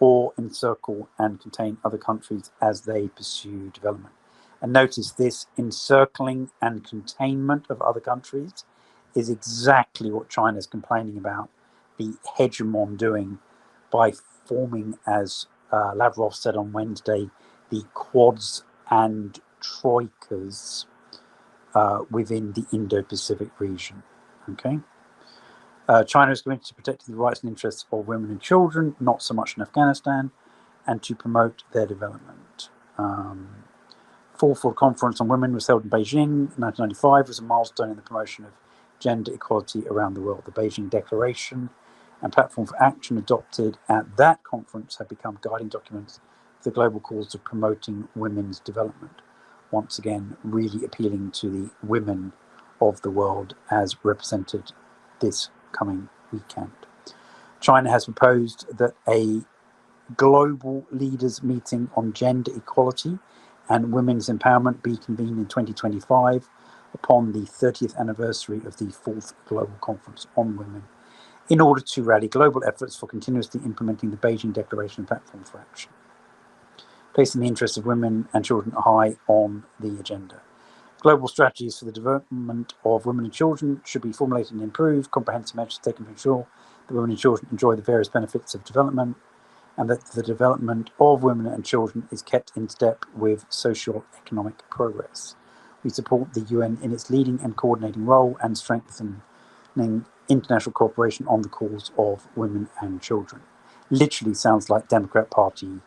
or encircle and contain other countries as they pursue development. And notice this encircling and containment of other countries is exactly what China is complaining about the hegemon doing by forming, as Lavrov said on Wednesday, the quads and troikas within the Indo-Pacific region. Okay. China is committed to protecting the rights and interests of women and children, not so much in Afghanistan, and to promote their development. Fourth World Conference on Women was held in Beijing in 1995, was a milestone in the promotion of gender equality around the world. The Beijing Declaration and Platform for Action adopted at that conference have become guiding documents for the global cause of promoting women's development. Once again, really appealing to the women of the world as represented this coming weekend. China has proposed that a global leaders meeting on gender equality and women's empowerment be convened in 2025 upon the 30th anniversary of the Fourth Global Conference on Women, in order to rally global efforts for continuously implementing the Beijing Declaration and Platform for Action, placing the interests of women and children high on the agenda. Global strategies for the development of women and children should be formulated and improved. Comprehensive measures taken to ensure that women and children enjoy the various benefits of development, and that the development of women and children is kept in step with socio-economic progress. We support the UN in its leading and coordinating role and strengthening international cooperation on the cause of women and children. Literally sounds like Democrat Party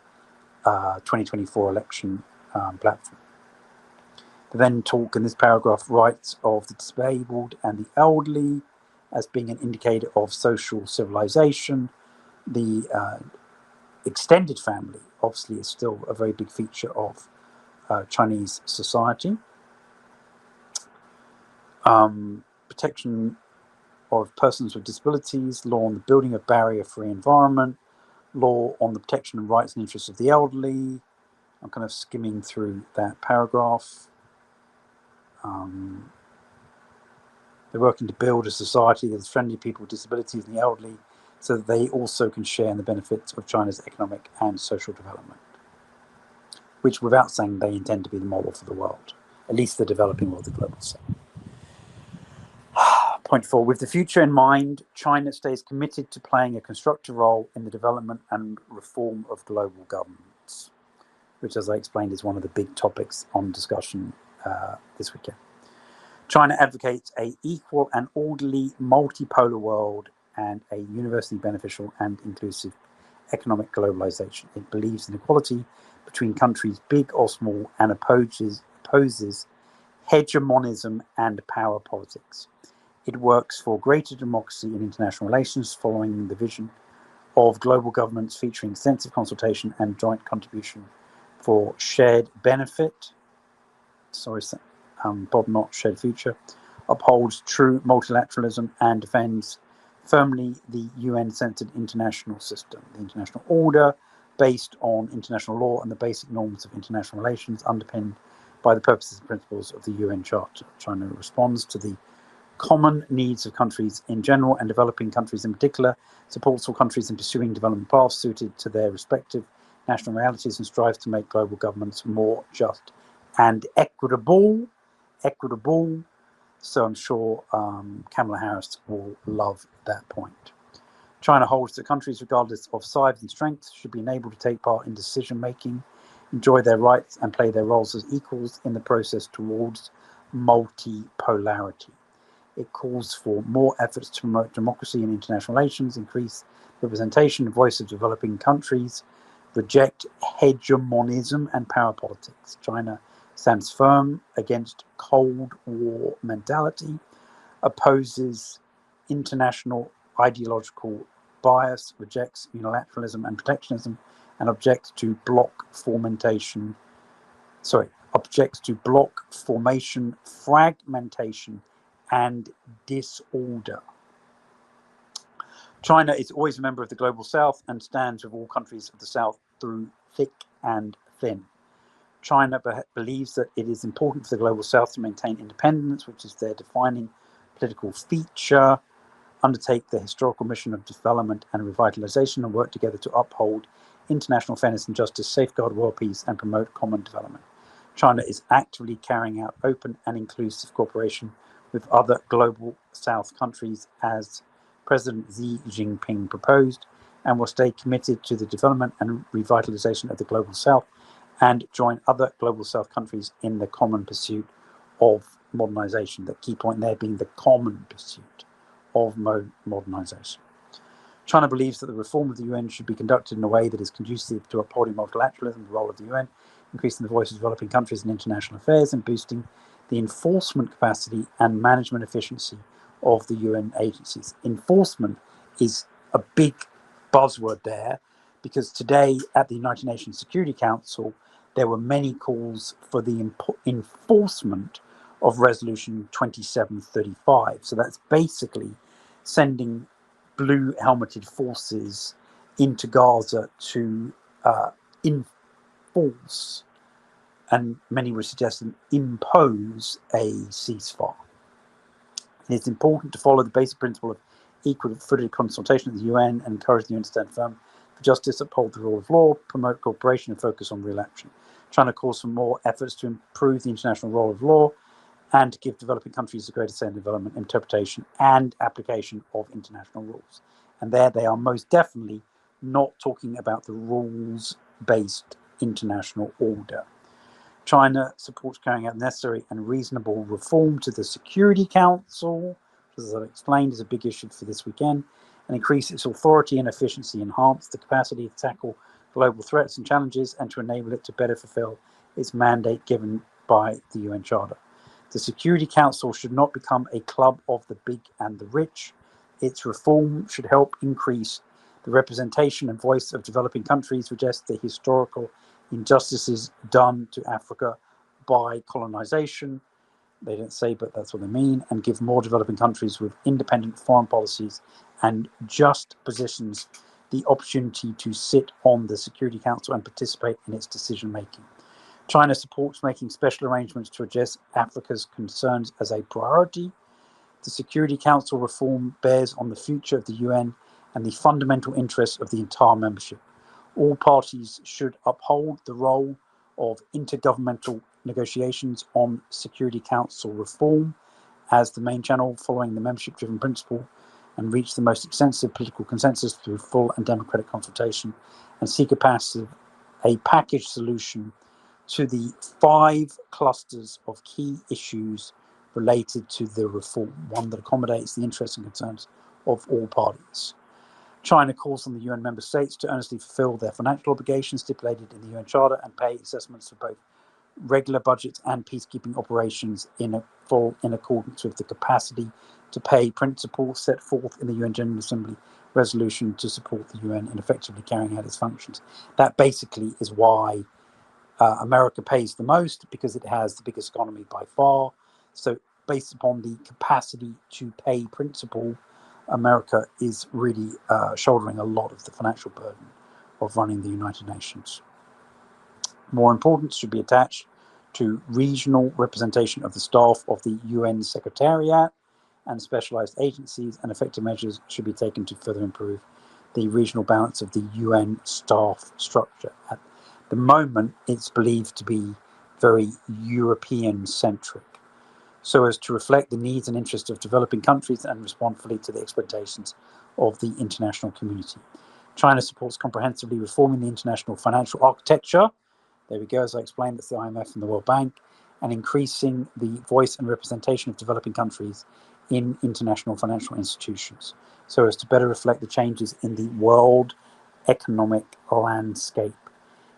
2024 election platform. They then talk in this paragraph rights of the disabled and the elderly as being an indicator of social civilization. The extended family obviously is still a very big feature of Chinese society. Protection of persons with disabilities, law on the building of barrier-free environment, law on the protection and rights and interests of the elderly. I'm kind of skimming through that paragraph. They're working to build a society that's friendly to people with disabilities and the elderly so that they also can share in the benefits of China's economic and social development, which without saying they intend to be the model for the world, at least the developing world, the global south. Point 4, with the future in mind, China stays committed to playing a constructive role in the development and reform of global governments, which, as I explained, is one of the big topics on discussion this weekend. China advocates an equal and orderly multipolar world and a universally beneficial and inclusive economic globalization. It believes in equality between countries, big or small, and opposes hegemonism and power politics. It works for greater democracy in international relations, following the vision of global governments featuring extensive consultation and joint contribution for shared benefit. Bob Not shared future. Upholds true multilateralism and defends firmly the UN-centered international system, the international order based on international law and the basic norms of international relations, underpinned by the purposes and principles of the UN Charter. China responds to the common needs of countries in general and developing countries in particular, supports all countries in pursuing development paths suited to their respective national realities, and strives to make global governments more just and equitable. So I'm sure Kamala Harris will love that point. China holds that countries, regardless of size and strength, should be enabled to take part in decision-making, enjoy their rights, and play their roles as equals in the process towards multipolarity. It calls for more efforts to promote democracy in international relations, increase representation and voice of developing countries, reject hegemonism and power politics. China stands firm against Cold War mentality, opposes international ideological bias, rejects unilateralism and protectionism, and objects to bloc formation, fragmentation, and disorder. China is always a member of the Global South and stands with all countries of the South through thick and thin. China believes that it is important for the Global South to maintain independence, which is their defining political feature, undertake the historical mission of development and revitalization, and work together to uphold international fairness and justice, safeguard world peace, and promote common development. China is actively carrying out open and inclusive cooperation with other Global South countries, as President Xi Jinping proposed, and will stay committed to the development and revitalization of the Global South and join other Global South countries in the common pursuit of modernization. The key point there being the common pursuit of modernization. China believes that the reform of the UN should be conducted in a way that is conducive to upholding multilateralism, the role of the UN, increasing the voice of developing countries in international affairs, and boosting the enforcement capacity and management efficiency of the UN agencies. Enforcement is a big buzzword there, because today at the United Nations Security Council, there were many calls for the enforcement of Resolution 2735. So that's basically sending blue helmeted forces into Gaza to enforce, and many were suggesting impose, a ceasefire. It is important to follow the basic principle of equal-footed consultation of the UN and encourage the UN to stand firm for justice, uphold the rule of law, promote cooperation, and focus on real action. China calls for more efforts to improve the international role of law and to give developing countries a greater say in development, interpretation, and application of international rules. And there they are most definitely not talking about the rules-based international order. China supports carrying out necessary and reasonable reform to the Security Council, which, as I've explained, is a big issue for this weekend, and increase its authority and efficiency, enhance the capacity to tackle global threats and challenges, and to enable it to better fulfill its mandate given by the UN Charter. The Security Council should not become a club of the big and the rich. Its reform should help increase the representation and voice of developing countries, redress the historical injustices done to Africa by colonization. They don't say, but that's what they mean, and give more developing countries with independent foreign policies and just positions the opportunity to sit on the Security Council and participate in its decision making. China supports making special arrangements to address Africa's concerns as a priority. The Security Council reform bears on the future of the UN and the fundamental interests of the entire membership. All parties should uphold the role of intergovernmental negotiations on Security Council reform as the main channel following the membership-driven principle, and reach the most extensive political consensus through full and democratic consultation, and seek a package solution to the 5 clusters of key issues related to the reform, one that accommodates the interests and concerns of all parties. China calls on the UN member states to earnestly fulfill their financial obligations stipulated in the UN Charter and pay assessments for both regular budgets and peacekeeping operations in accordance with the capacity to pay principle set forth in the UN General Assembly resolution to support the UN in effectively carrying out its functions. That basically is why America pays the most, because it has the biggest economy by far. So based upon the capacity to pay principle, America is really shouldering a lot of the financial burden of running the United Nations. More importance should be attached to regional representation of the staff of the UN Secretariat and specialized agencies, and effective measures should be taken to further improve the regional balance of the UN staff structure. At the moment, it's believed to be very European-centric, so as to reflect the needs and interests of developing countries and respond fully to the expectations of the international community. China supports comprehensively reforming the international financial architecture. There we go, as I explained, that's the IMF and the World Bank, and increasing the voice and representation of developing countries in international financial institutions, so as to better reflect the changes in the world economic landscape.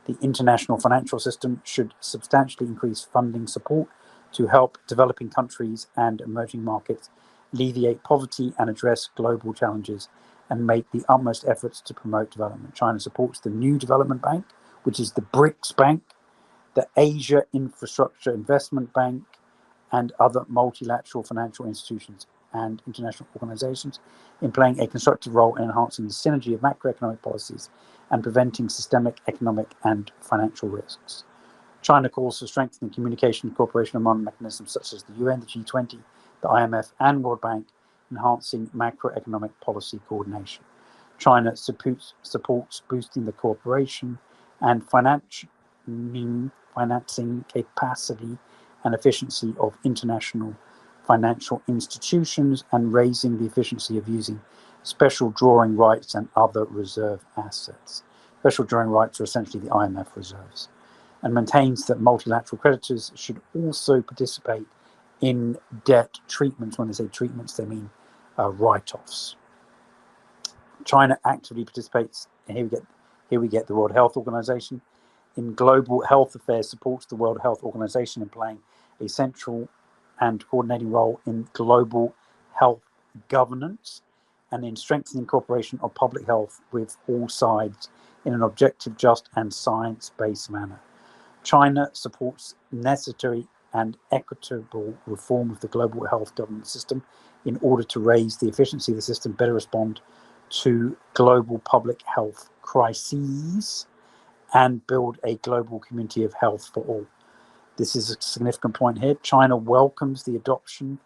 The international financial system should substantially increase funding support to help developing countries and emerging markets alleviate poverty and address global challenges, and make the utmost efforts to promote development. China supports the New Development Bank, which is the BRICS Bank, the Asia Infrastructure Investment Bank, and other multilateral financial institutions and international organizations in playing a constructive role in enhancing the synergy of macroeconomic policies and preventing systemic economic and financial risks. China calls for strengthening communication and cooperation among mechanisms such as the UN, the G20, the IMF, and World Bank, enhancing macroeconomic policy coordination. China supports boosting the cooperation and financing capacity and efficiency of international financial institutions, and raising the efficiency of using special drawing rights and other reserve assets. Special drawing rights are essentially the IMF reserves, and maintains that multilateral creditors should also participate in debt treatments. When they say treatments, they mean write-offs. China actively participates, and here we get the World Health Organization, in global health affairs, supports the World Health Organization in playing a central and coordinating role in global health governance, and in strengthening cooperation of public health with all sides in an objective, just, and science-based manner. China supports necessary and equitable reform of the global health governance system in order to raise the efficiency of the system, better respond to global public health crises, and build a global community of health for all. This is a significant point here. China welcomes the adoption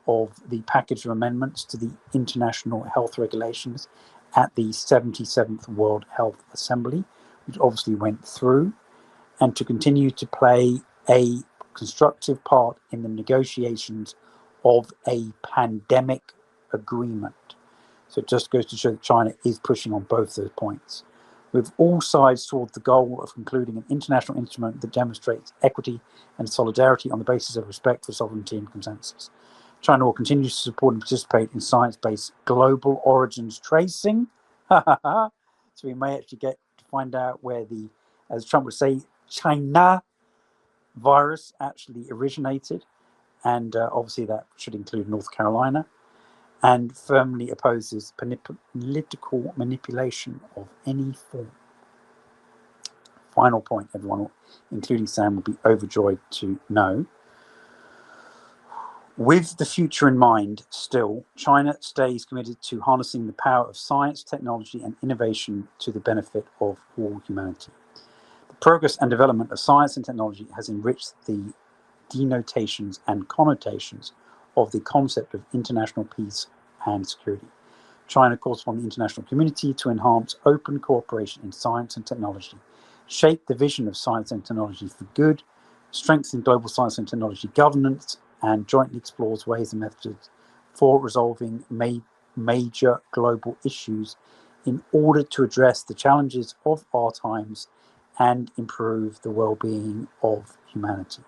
of the package of amendments to the international health regulations at the 77th World Health Assembly, which obviously went through, and to continue to play a constructive part in the negotiations of a pandemic agreement. So it just goes to show that China is pushing on both those points, with all sides toward the goal of concluding an international instrument that demonstrates equity and solidarity on the basis of respect for sovereignty and consensus. China will continue to support and participate in science-based global origins tracing. So we may actually get to find out where the, as Trump would say, China virus actually originated. And obviously that should include North Carolina, and firmly opposes political manipulation of any form. Final point, everyone, including Sam, will be overjoyed to know. With the future in mind, still, China stays committed to harnessing the power of science, technology, and innovation to the benefit of all humanity. The progress and development of science and technology has enriched the denotations and connotations of the concept of international peace and security. China calls upon the international community to enhance open cooperation in science and technology, shape the vision of science and technology for good, strengthen global science and technology governance, and jointly explores ways and methods for resolving major global issues in order to address the challenges of our times and improve the well-being of humanity.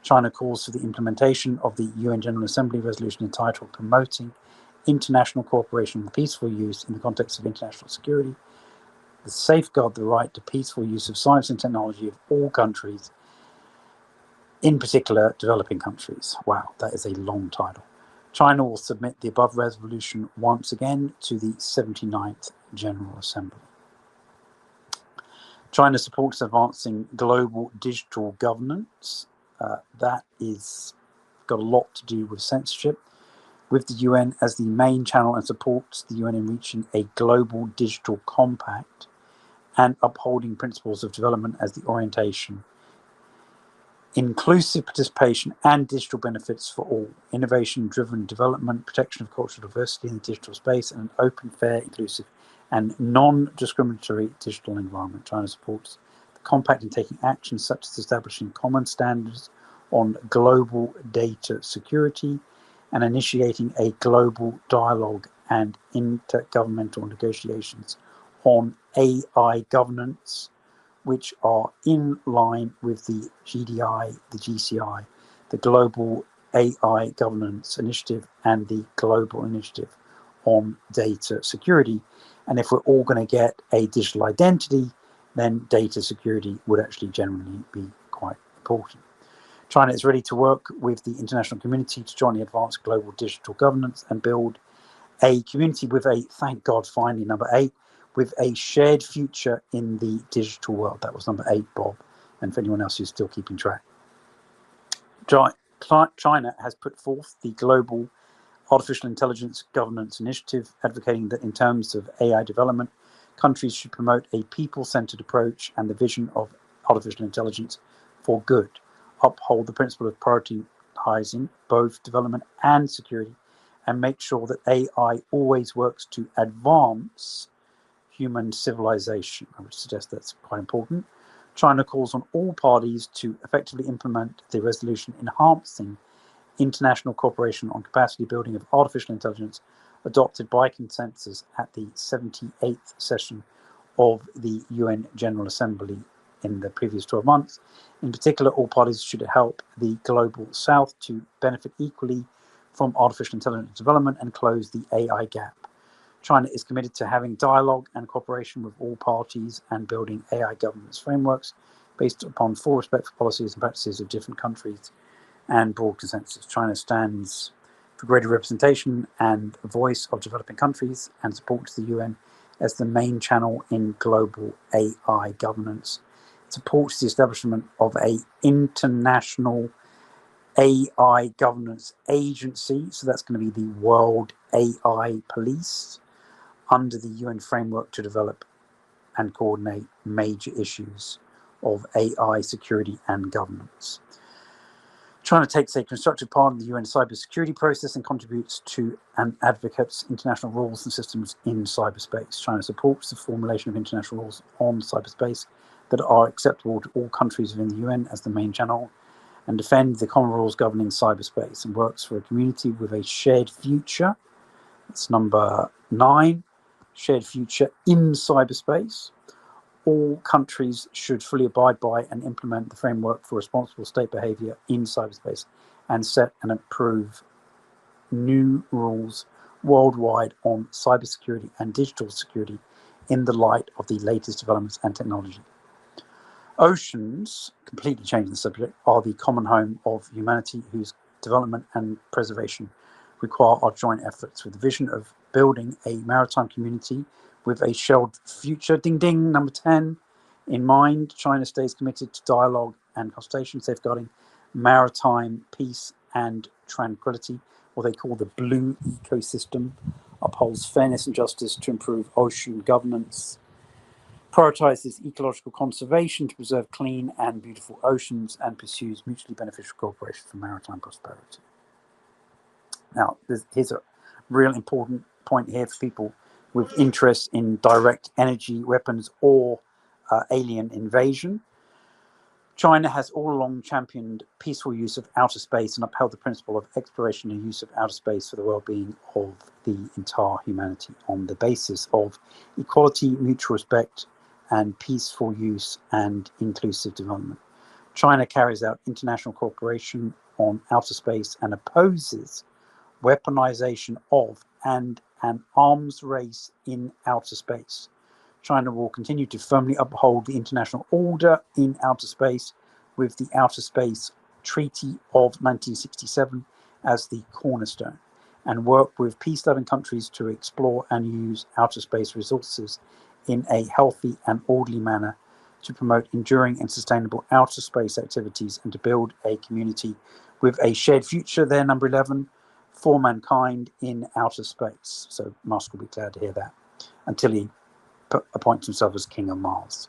China calls for the implementation of the UN General Assembly resolution entitled Promoting International Cooperation for Peaceful Use in the Context of International Security, to safeguard the right to peaceful use of science and technology of all countries, in particular developing countries. Wow, that is a long title. China will submit the above resolution once again to the 79th General Assembly. China supports advancing global digital governance. That is got a lot to do with censorship, with the UN as the main channel, and supports the UN in reaching a global digital compact and upholding principles of development as the orientation, inclusive participation and digital benefits for all, innovation-driven development, protection of cultural diversity in the digital space, and an open, fair, inclusive, and non-discriminatory digital environment. China supports the compact in taking actions such as establishing common standards on global data security and initiating a global dialogue and intergovernmental negotiations on AI governance, which are in line with the GDI, the GCI, the Global AI Governance Initiative, and the Global Initiative on Data Security. And if we're all going to get a digital identity, then data security would actually generally be quite important. China is ready to work with the international community to jointly advance global digital governance and build a community with a, thank God, finally, number 8, with a shared future in the digital world. That was number 8, Bob, and for anyone else who's still keeping track. China has put forth the Global Artificial Intelligence Governance Initiative, advocating that in terms of AI development, countries should promote a people-centered approach and the vision of artificial intelligence for good, uphold the principle of prioritizing both development and security, and make sure that AI always works to advance human civilization. I would suggest that's quite important. China calls on all parties to effectively implement the resolution enhancing international cooperation on capacity building of artificial intelligence, adopted by consensus at the 78th session of the UN General Assembly in the previous 12 months. In particular, all parties should help the global south to benefit equally from artificial intelligence development and close the AI gap. China is committed to having dialogue and cooperation with all parties and building AI governance frameworks based upon full respect for policies and practices of different countries and broad consensus. China stands for greater representation and voice of developing countries and supports the UN as the main channel in global AI governance. It supports the establishment of an international AI governance agency, so that's going to be the World AI Police, under the UN framework to develop and coordinate major issues of AI security and governance. China takes a constructive part in the UN cybersecurity process and contributes to and advocates international rules and systems in cyberspace. China supports the formulation of international rules on cyberspace that are acceptable to all countries within the UN as the main channel, and defends the common rules governing cyberspace, and works for a community with a shared future. That's number 9, shared future in cyberspace. All countries should fully abide by and implement the framework for responsible state behavior in cyberspace and set and approve new rules worldwide on cybersecurity and digital security in the light of the latest developments and technology. Oceans, completely changing the subject, are the common home of humanity whose development and preservation require our joint efforts with the vision of building a maritime community with a shared future, ding ding, number 10, in mind. China stays committed to dialogue and consultation, safeguarding maritime peace and tranquility, what they call the blue ecosystem, upholds fairness and justice to improve ocean governance, prioritizes ecological conservation to preserve clean and beautiful oceans, and pursues mutually beneficial cooperation for maritime prosperity. Now, here's a real important point here for people with interest in direct energy weapons or alien invasion. China has all along championed peaceful use of outer space and upheld the principle of exploration and use of outer space for the well-being of the entire humanity on the basis of equality, mutual respect, and peaceful use and inclusive development. China carries out international cooperation on outer space and opposes weaponization of and an arms race in outer space. China will continue to firmly uphold the international order in outer space with the Outer Space Treaty of 1967 as the cornerstone, and work with peace-loving countries to explore and use outer space resources in a healthy and orderly manner to promote enduring and sustainable outer space activities and to build a community with a shared future, there, number 11, for mankind in outer space. So Musk will be glad to hear that, until he appoints himself as King of Mars.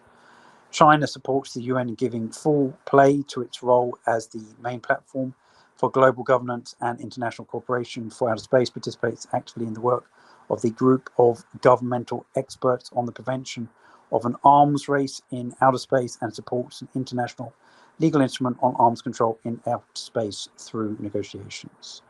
China supports the UN in giving full play to its role as the main platform for global governance and international cooperation for outer space, participates actively in the work of the group of governmental experts on the prevention of an arms race in outer space, and supports an international legal instrument on arms control in outer space through negotiations.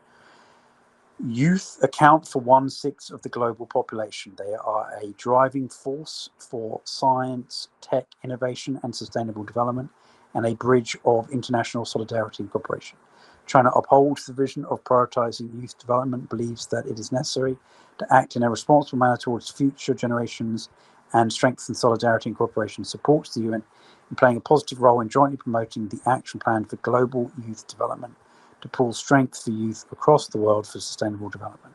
Youth account for 1/6 of the global population. They are a driving force for science, tech, innovation, and sustainable development, and a bridge of international solidarity and cooperation. China upholds the vision of prioritizing youth development, believes that it is necessary to act in a responsible manner towards future generations, and strengthen solidarity and cooperation, supports the UN in playing a positive role in jointly promoting the action plan for global youth development to pull strength for youth across the world for sustainable development.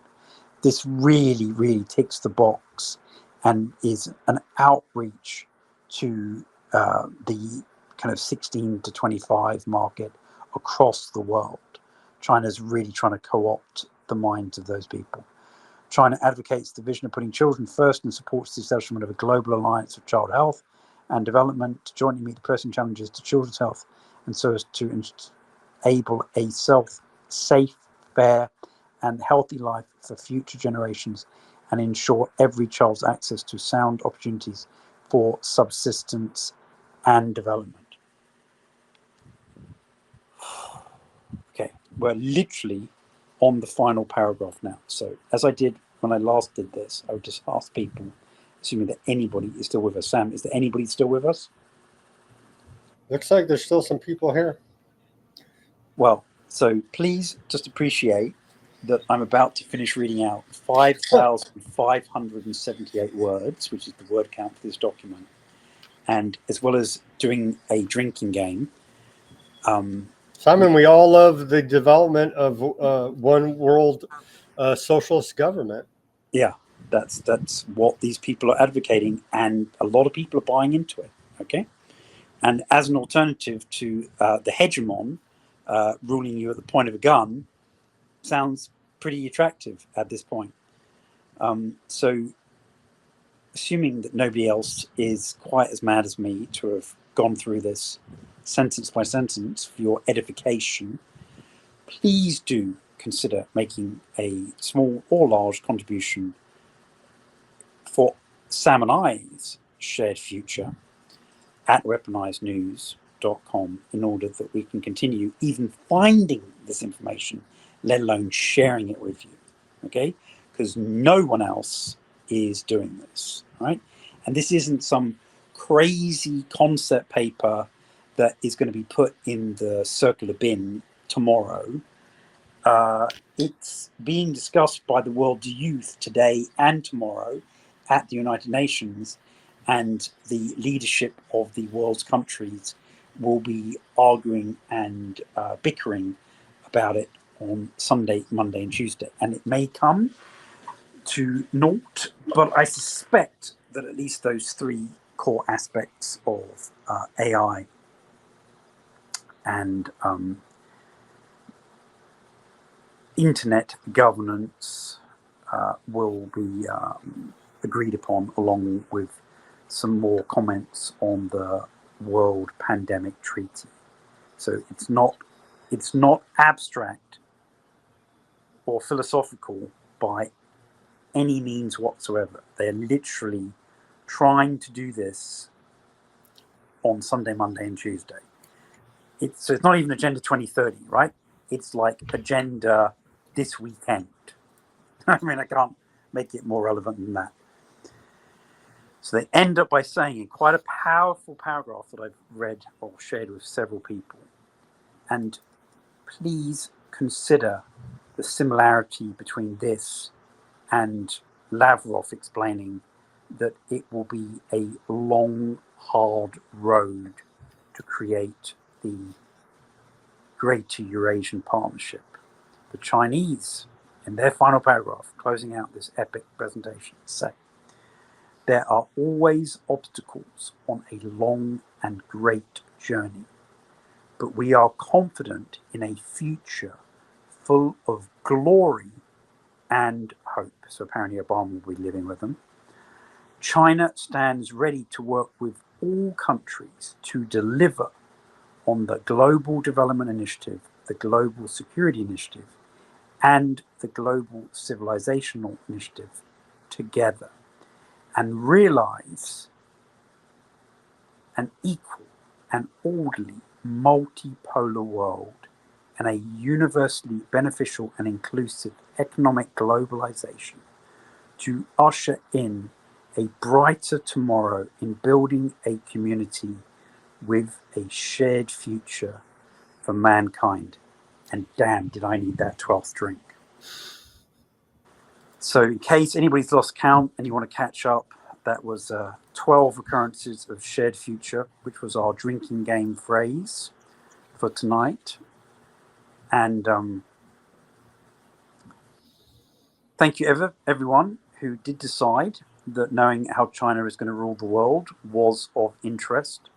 This really, really ticks the box and is an outreach to the kind of 16 to 25 market across the world. China's really trying to co-opt the minds of those people. China advocates the vision of putting children first and supports the establishment of a global alliance of child health and development to jointly meet the pressing challenges to children's health, and so as to enable a safe, fair, and healthy life for future generations, and ensure every child's access to sound opportunities for subsistence and development. Okay, we're literally on the final paragraph now. So, as I did when I last did this, I would just ask people, assuming that anybody is still with us. Sam, is there anybody still with us? Looks like there's still some people here. Well, so please just appreciate that I'm about to finish reading out 5,578 words, which is the word count for this document, and as well as doing a drinking game. Simon, we all love the development of one world socialist government. Yeah, that's what these people are advocating, and a lot of people are buying into it. Okay, and as an alternative to the hegemon ruling you at the point of a gun, sounds pretty attractive at this point. So, assuming that nobody else is quite as mad as me to have gone through this sentence by sentence for your edification, please do consider making a small or large contribution for Sam and I's shared future at weaponizednews.com in order that we can continue even finding this information, let alone sharing it with you. Okay? Because no one else is doing this, right? And this isn't some crazy concept paper that is going to be put in the circular bin tomorrow. It's being discussed by the world's youth today and tomorrow at the United Nations, and the leadership of the world's countries will be arguing and bickering about it on Sunday, Monday, and Tuesday. And it may come to naught, but I suspect that at least those three core aspects of AI and internet governance will be agreed upon, along with some more comments on the World Pandemic Treaty. So it's not abstract or philosophical by any means whatsoever. They're literally trying to do this on Sunday, Monday, and Tuesday. So it's not even Agenda 2030, right? It's like agenda this weekend. I mean, I can't make it more relevant than that. So they end up by saying, in quite a powerful paragraph that I've read or shared with several people, and please consider the similarity between this and Lavrov explaining that it will be a long, hard road to create the Greater Eurasian Partnership. The Chinese, in their final paragraph, closing out this epic presentation, say, there are always obstacles on a long and great journey, but we are confident in a future full of glory and hope. So apparently Obama will be living with them. China stands ready to work with all countries to deliver on the Global Development Initiative, the Global Security Initiative, and the Global Civilizational Initiative together, and realize an equal and orderly multipolar world and a universally beneficial and inclusive economic globalization to usher in a brighter tomorrow in building a community with a shared future for mankind. And damn, did I need that 12th drink. So in case anybody's lost count and you want to catch up, that was 12 occurrences of shared future, which was our drinking game phrase for tonight. And thank you everyone who did decide that knowing how China is going to rule the world was of interest.